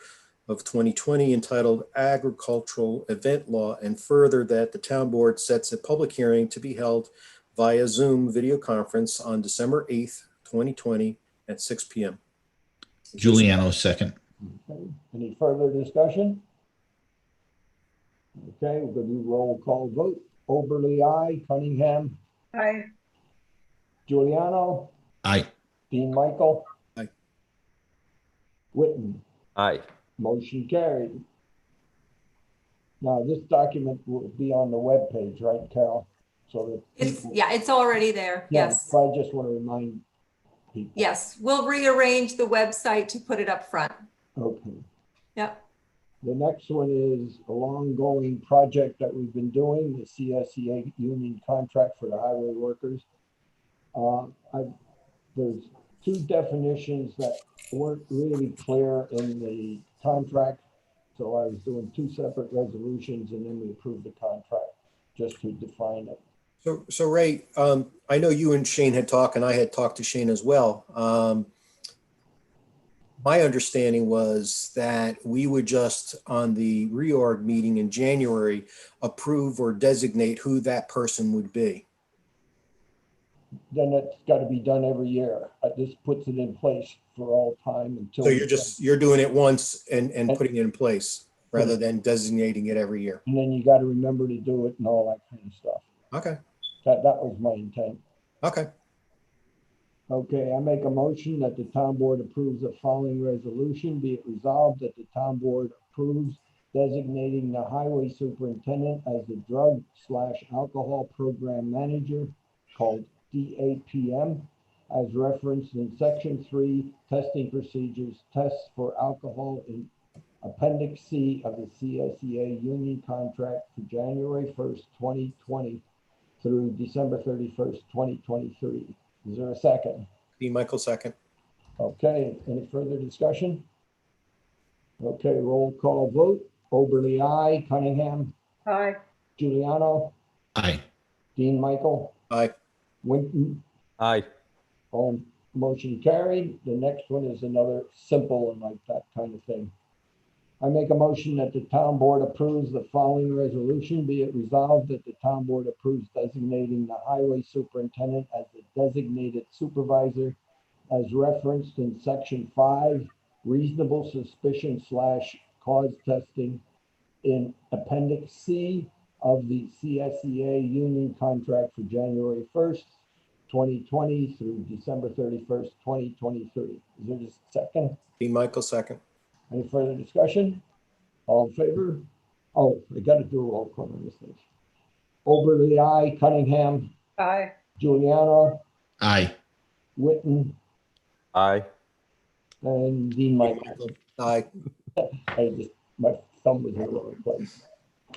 of 2020 entitled Agricultural Event Law, and further that the town board sets a public hearing to be held via Zoom video conference on December 8th, 2020 at 6 p.m. Giuliano, second. Okay, any further discussion? Okay, we're gonna do roll call vote. Oberly, aye. Cunningham, Aye. Giuliano, Aye. Dean Michael. Aye. Witten. Aye. Motion carried. Now, this document will be on the webpage, right, Carol? So that It's, people- yeah, it's already there. Yeah, Yes. but I just want to remind people. Yes, we'll rearrange the website to put it up front. Okay. Yep. The next one is a long-going project that we've been doing, the CSEA union contract for the highway workers. There's two definitions that weren't really clear in the contract. So I was doing two separate resolutions and then we approved the contract just to define it. So Ray, I know you and Shane had talked, and I had talked to Shane as well. My understanding was that we would just, on the reorg meeting in January, approve or designate who that person would be. Then it's got to be done every year. This puts it in place for all time until. So you're doing it once and putting it in place rather than designating it every year. And then you got to remember to do it and all that kind of stuff. Okay. That was my intent. Okay. Okay, I make a motion that the town board approves the following resolution. Be it resolved that the town board approves designating the highway superintendent as the drug/alcohol program manager, called DAPM, as referenced in section 3, testing procedures, tests for alcohol in Appendix C of the CSEA union contract for January 1st, 2020 through December 31st, 2023. Is there a second? Dean Michael, second. Okay, any further discussion? Okay, roll call vote. Oberly, aye. Cunningham, Aye. Giuliano, Aye. Dean Michael, Aye. Winton, Aye. all motion carried. The next one is another simple and like that kind of thing. I make a motion that the town board approves the following resolution. Be it resolved that the town board approves designating the highway superintendent as the designated supervisor as referenced in section 5, reasonable suspicion / cause testing in Appendix C of the CSEA union contract for January 1st, 2020 through December 31st, 2023. Is there a second? Dean Michael, second. Any further discussion? All in favor? Oh, I got to do a roll call on this thing. Oberly, aye. Cunningham, Aye. Giuliano, Aye. Witten, Aye. and Dean Michael. Aye. My thumb was in the wrong place.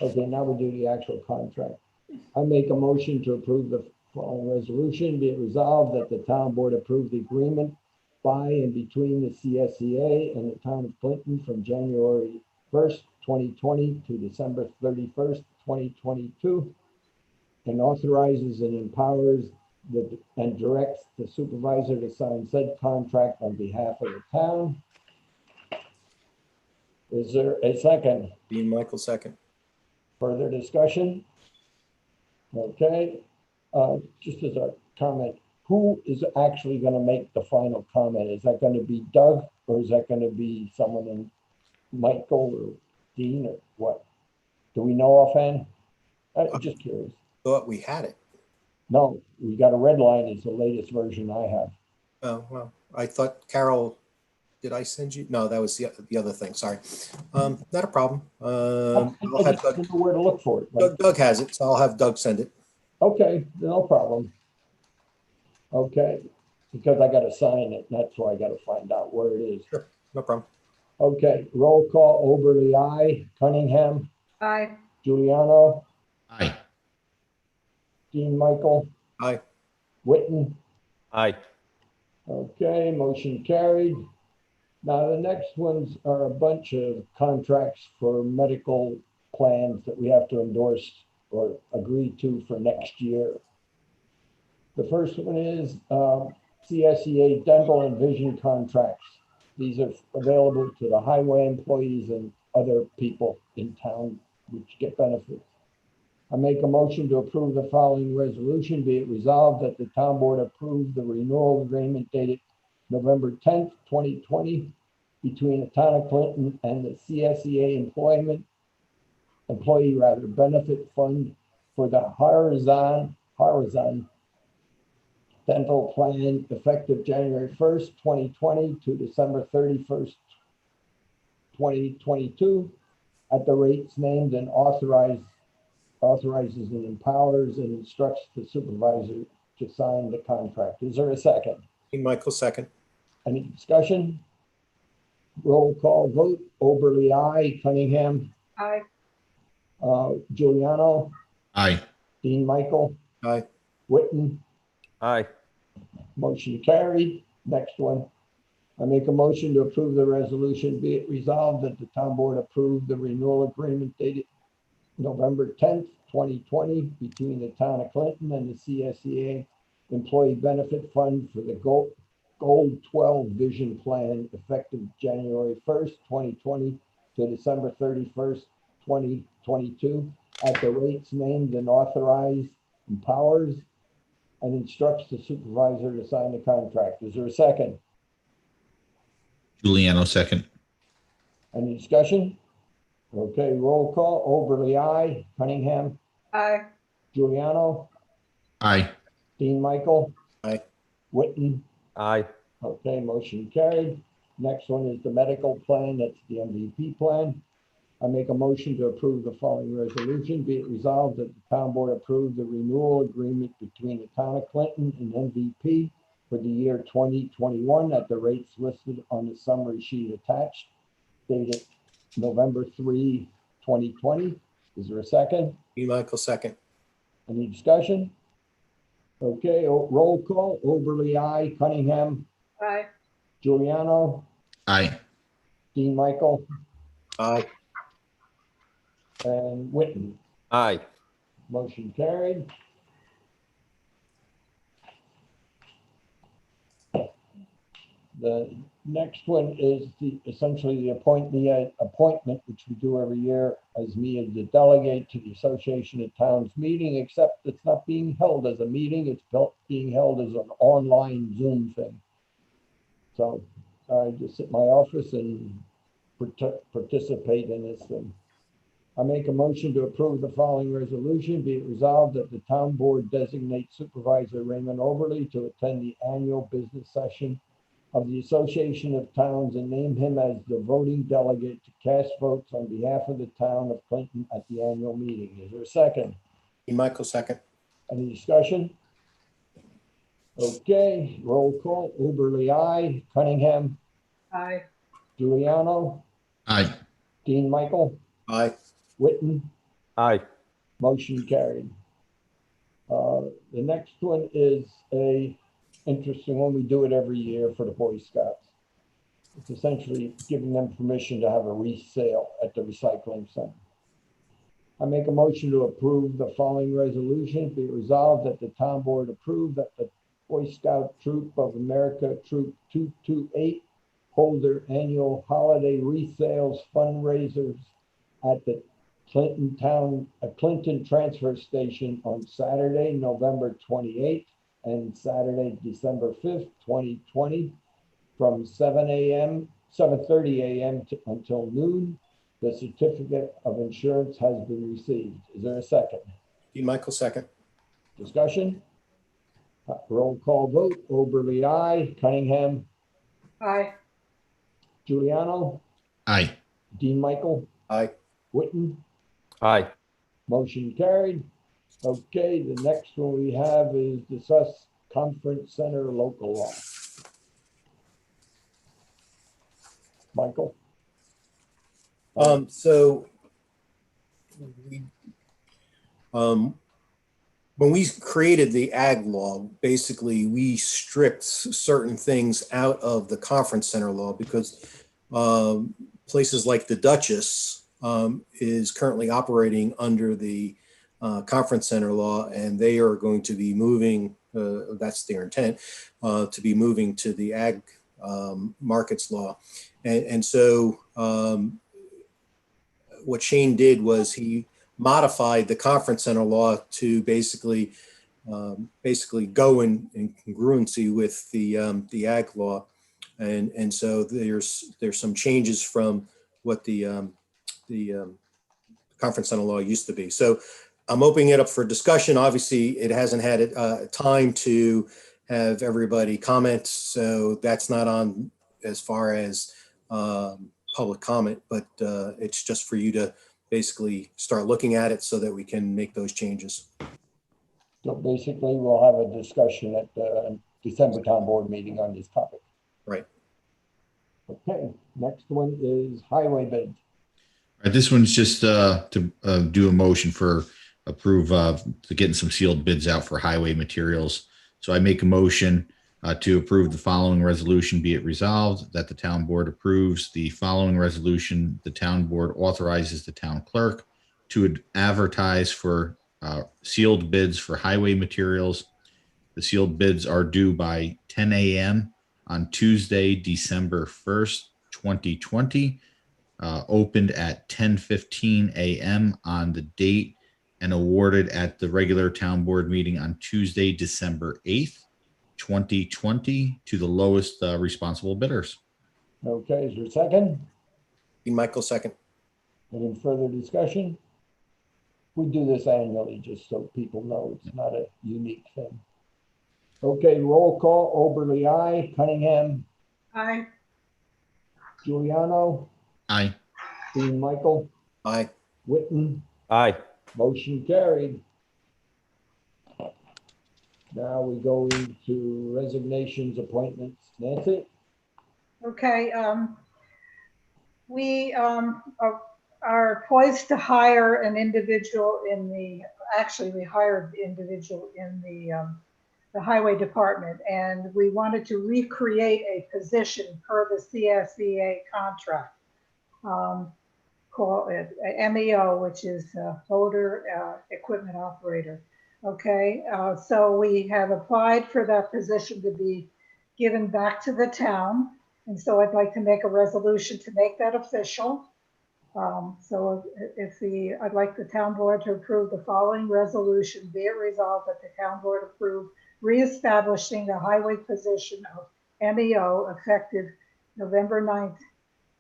Okay, now we do the actual contract. I make a motion to approve the following resolution. Be it resolved that the town board approve the agreement by and between the CSEA and the town of Clinton from January 1st, 2020 to December 31st, 2022, and authorizes and empowers and directs the supervisor to sign said contract on behalf of the town. Is there a second? Dean Michael, second. Further discussion? Okay, just as a comment, who is actually gonna make the final comment? Is that gonna be Doug, or is that gonna be someone in Michael or Dean, or what? Do we know offhand? I'm just curious. Thought we had it. No, we got a red line is the latest version I have. Oh, well, I thought Carol, did I send you? No, that was the other thing. Sorry. Not a problem. I'll I have just Doug, don't know where to look for it. Right? Doug has it, so I'll have Doug send it. Okay, no problem. Okay, because I gotta sign it, that's why I gotta find out where it is. Sure, no problem. Okay, roll call, Oberly, aye. Cunningham, Aye. Giuliano, Aye. Dean Michael, Aye. Witten. Aye. Okay, motion carried. Now, the next ones are a bunch of contracts for medical plans that we have to endorse or agree to for next year. The first one is CSEA dental and vision contracts. These are available to the highway employees and other people in town which get benefits. I make a motion to approve the following resolution. Be it resolved that the town board approve the renewal agreement dated November 10th, 2020 between the town of Clinton and the CSEA employee benefit fund for the Horizon dental plan effective January 1st, 2020 to December 31st, 2022 at the rates named and authorizes and empowers and instructs the supervisor to sign the contract. Is there a second? Dean Michael, second. Any discussion? Roll call vote. Oberly, aye. Cunningham, Aye. Giuliano, Aye. Dean Michael, Aye. Witten. Aye. Motion carried. Next one. I make a motion to approve the resolution. Be it resolved that the town board approve the renewal agreement dated November 10th, 2020 between the town of Clinton and the CSEA Employee Benefit Fund for the Gold 12 Vision Plan effective January 1st, 2020 to December 31st, 2022 at the rates named and authorized, empowers, and instructs the supervisor to sign the contract. Is there a second? Giuliano, second. Any discussion? Okay, roll call. Oberly, aye. Cunningham, Aye. Giuliano, Aye. Dean Michael. Aye. Witten. Aye. Okay, motion carried. Next one is the medical plan. That's the MVP plan. I make a motion to approve the following resolution. Be it resolved that the town board approve the renewal agreement between the town of Clinton and MVP for the year 2021 at the rates listed on the summary sheet attached, dated November 3, 2020. Is there a second? Dean Michael, second. Any discussion? Okay, roll call. Oberly, aye. Cunningham, Aye. Giuliano, Aye. Dean Michael, Aye. and Witten. Aye. Motion carried. The next one is essentially the appointment, which we do every year as me as the delegate to the Association of Towns meeting, except it's not being held as a meeting, it's being held as an online Zoom thing. So I just sit in my office and participate in this thing. I make a motion to approve the following resolution. Be it resolved that the town board designate Supervisor Raymond Oberly to attend the annual business session of the Association of Towns and name him as the voting delegate to cast votes on behalf of the town of Clinton at the annual meeting. Is there a second? Dean Michael, second. Any discussion? Okay, roll call. Oberly, aye. Cunningham, Aye. Giuliano, Aye. Dean Michael, Aye. Witten. Aye. Motion carried. The next one is a interesting one. We do it every year for the Boy Scouts. It's essentially giving them permission to have a resale at the recycling center. I make a motion to approve the following resolution. Be it resolved that the town board approve that the Boy Scout Troop of America, Troop 228, holder annual holiday resales fundraisers at the Clinton Transfer Station on Saturday, November 28th and Saturday, December 5th, 2020, from 7:30 a.m. until noon. The certificate of insurance has been received. Is there a second? Dean Michael, second. Discussion? Roll call vote. Oberly, aye. Cunningham, Aye. Giuliano, Aye. Dean Michael, Aye. Witten. Aye. Motion carried. Okay, the next one we have is discuss conference center local law. Michael? So when we created the ag law, basically we stripped certain things out of the conference center law because places like the Duchess is currently operating under the conference center law, and they are going to be moving, that's their intent, to be moving to the ag markets law. And so what Shane did was he modified the conference center law to basically go in congruency with the ag law, and so there's some changes from what the conference center law used to be. So I'm opening it up for discussion. Obviously, it hasn't had time to have everybody comment, so that's not on as far as public comment, but it's just for you to basically start looking at it so that we can make those changes. So basically, we'll have a discussion at the December town board meeting on this topic. Right. Okay, next one is highway bids. All right, this one's just to do a motion for approve to getting some sealed bids out for highway materials. So I make a motion to approve the following resolution. Be it resolved that the town board approves the following resolution. The town board authorizes the town clerk to advertise for sealed bids for highway materials. The sealed bids are due by 10 a.m. on Tuesday, December 1st, 2020. Opened at 10:15 a.m. on the date and awarded at the regular town board meeting on Tuesday, December 8th, 2020 to the lowest responsible bidders. Okay, is there a second? Dean Michael, second. Any further discussion? We do this annually just so people know it's not a unique thing. Okay, roll call. Oberly, aye. Cunningham, Aye. Giuliano, Aye. Dean Michael, Aye. Witten. Aye. Motion carried. Now we go into resignations, appointments. Nancy? Okay, we are poised to hire an individual in the, actually we hired the individual in the highway department, and we wanted to recreate a position per the CSEA contract. Call it MEO, which is Motor Equipment Operator. Okay, so we have applied for that position to be given back to the town. And so I'd like to make a resolution to make that official. So I'd like the town board to approve the following resolution. Be it resolved that the town board approve reestablishing the highway position of MEO effective November 9th,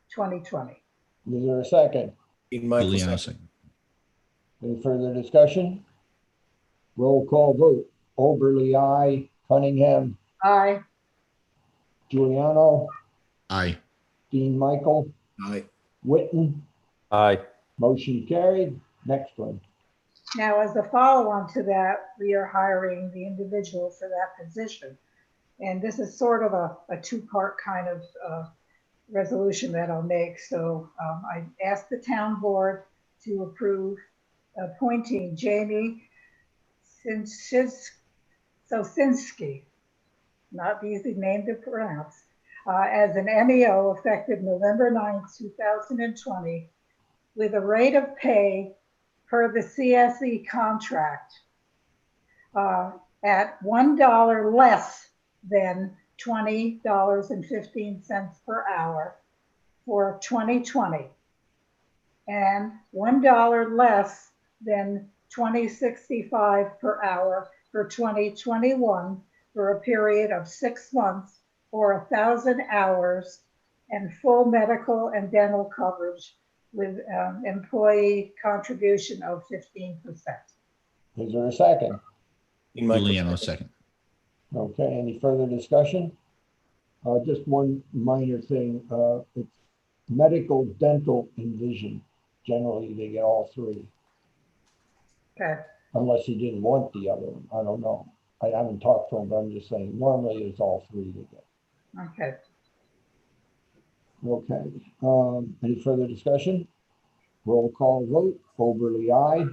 2020. Is there a second? Dean Michael, Giuliano, second. second. Any further discussion? Roll call vote. Oberly, aye. Cunningham, Aye. Giuliano, Aye. Dean Michael, Aye. Witten. Aye. Motion carried. Next one. Now, as a follow-on to that, we are hiring the individual for that position. And this is sort of a two-part kind of resolution that I'll make. So I asked the town board to approve appointing Jamie Sosinski, not the easy name to pronounce, as an MEO effective November 9th, 2020, with a rate of pay per the CSE contract at $1 less than $20.15 per hour for 2020, and $1 less than $20.65 per hour for 2021 for a period of 6 months or 1,000 hours and full medical and dental coverage with employee contribution of 15%. Is there a second? Dean Michael Juliano, second. second. Okay, any further discussion? Just one minor thing, it's medical, dental, and vision. Generally, they get all three, Okay, unless he didn't want the other one. I don't know. I haven't talked to him, but I'm just saying, normally it's all three they get. okay. Okay, any further discussion? Roll call vote, Oberly, aye.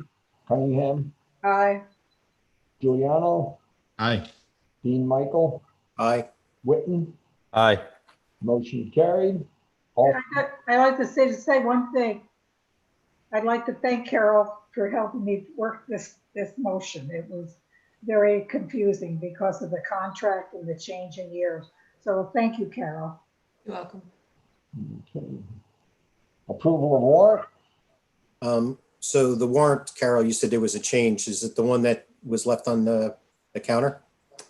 Cunningham, Aye. Giuliano, Aye. Dean Michael, Aye. Witten, Aye. motion carried. All, I'd like to say one thing. I'd like to thank Carol for helping me work this motion. It was very confusing because of the contract and the change in years. So thank you, Carol. You're welcome. okay. Approval of warrant, So the warrant, Carol, you said there was a change. Is it the one that was left on the counter?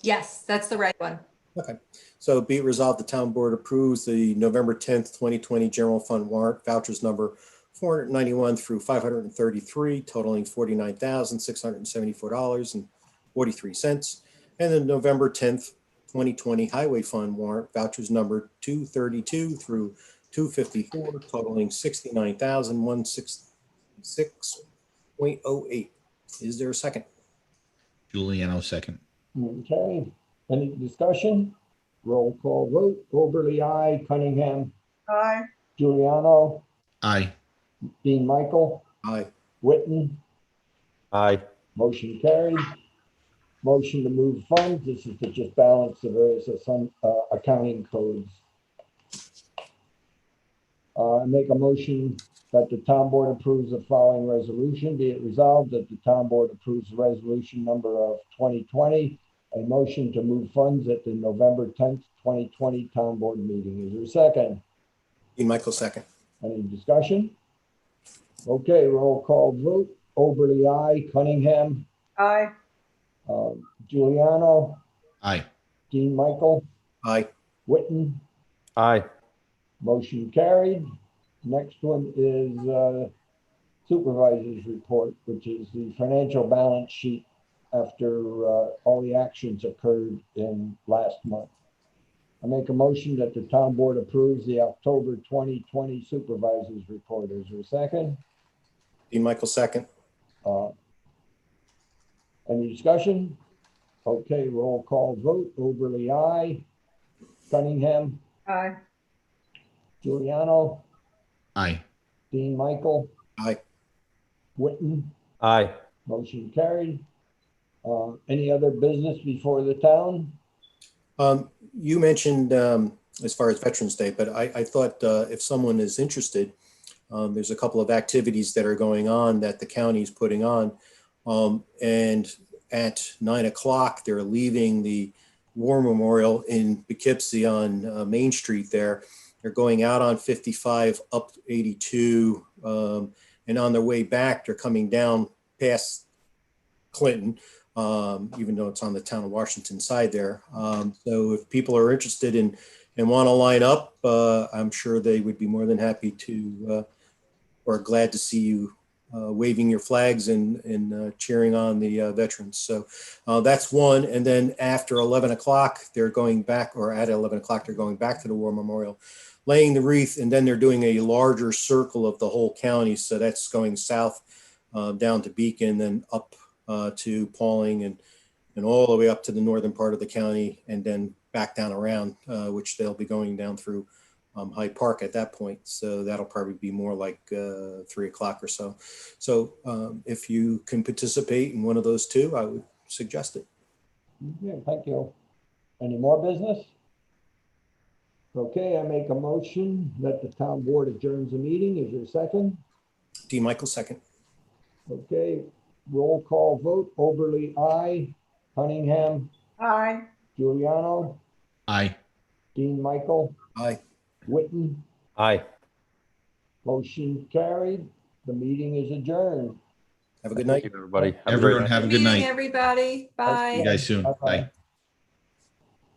Yes, that's the right one. Okay. So be it resolved, the town board approves the November 10th, 2020 general fund warrant vouchers number 491 through 533, totaling $49,674.43. And the November 10th, 2020 highway fund warrant vouchers number 232 through 254, totaling $69,166.08. Is there a second? Juliano, second. okay. Any discussion? Roll call vote, Oberly, aye. Cunningham, Aye. Giuliano, Aye. Dean Michael, Aye. Witten, Aye. motion carried. Motion to move funds, this is to just balance the various accounting codes. I make a motion that the town board approves the following resolution. Be it resolved that the town board approves the resolution number of 2020, a motion to move funds at the November 10th, 2020 town board meeting. Is there a second? Dean Michael, second. Any discussion? Okay, roll call vote. Oberly, aye. Cunningham, Aye. Giuliano, Aye. Dean Michael, Aye. Witten, Aye. motion carried. Next one is supervisor's report, which is the financial balance sheet after all the actions occurred in last month. I make a motion that the town board approves the October 2020 supervisor's report. Is there a second? Dean Michael, second. Any discussion? Okay, roll call vote. Oberly, aye. Cunningham, Aye. Giuliano, Aye. Dean Michael, Aye. Witten, Aye. motion carried. Any other business before the town? You mentioned as far as Veterans Day, but I thought if someone is interested, there's a couple of activities that are going on that the county is putting on. And at 9 o'clock, they're leaving the War Memorial in Poughkeepsie on Main Street there. They're going out on 55 up 82. And on their way back, they're coming down past Clinton, even though it's on the town of Washington side there. So if people are interested in and want to line up, I'm sure they would be more than happy to, or glad to see you waving your flags and cheering on the veterans. So that's one. And then after 11 o'clock, they're going back, or at 11 o'clock, they're going back to the War Memorial, laying the wreath, and then they're doing a larger circle of the whole county. So that's going south down to Beacon, then up to Pauling, and all the way up to the northern part of the county, and then back down around, which they'll be going down through Hyde Park at that point. So that'll probably be more like 3 o'clock or so. So if you can participate in one of those two, I would suggest it. Yeah, thank you. Any more business? Okay, I make a motion that the town board adjourns the meeting. Is there a second? D. Michael, second. Okay, roll call vote. Oberly, aye. Cunningham, Aye. Giuliano, Aye. Dean Michael, Aye. Witten, Aye. motion carried. The meeting is adjourned. Have a good Thank night. you, everybody. Have a great Everyone night. have a Good good meeting, night. everybody. See you Bye. guys soon. Bye-bye. Bye.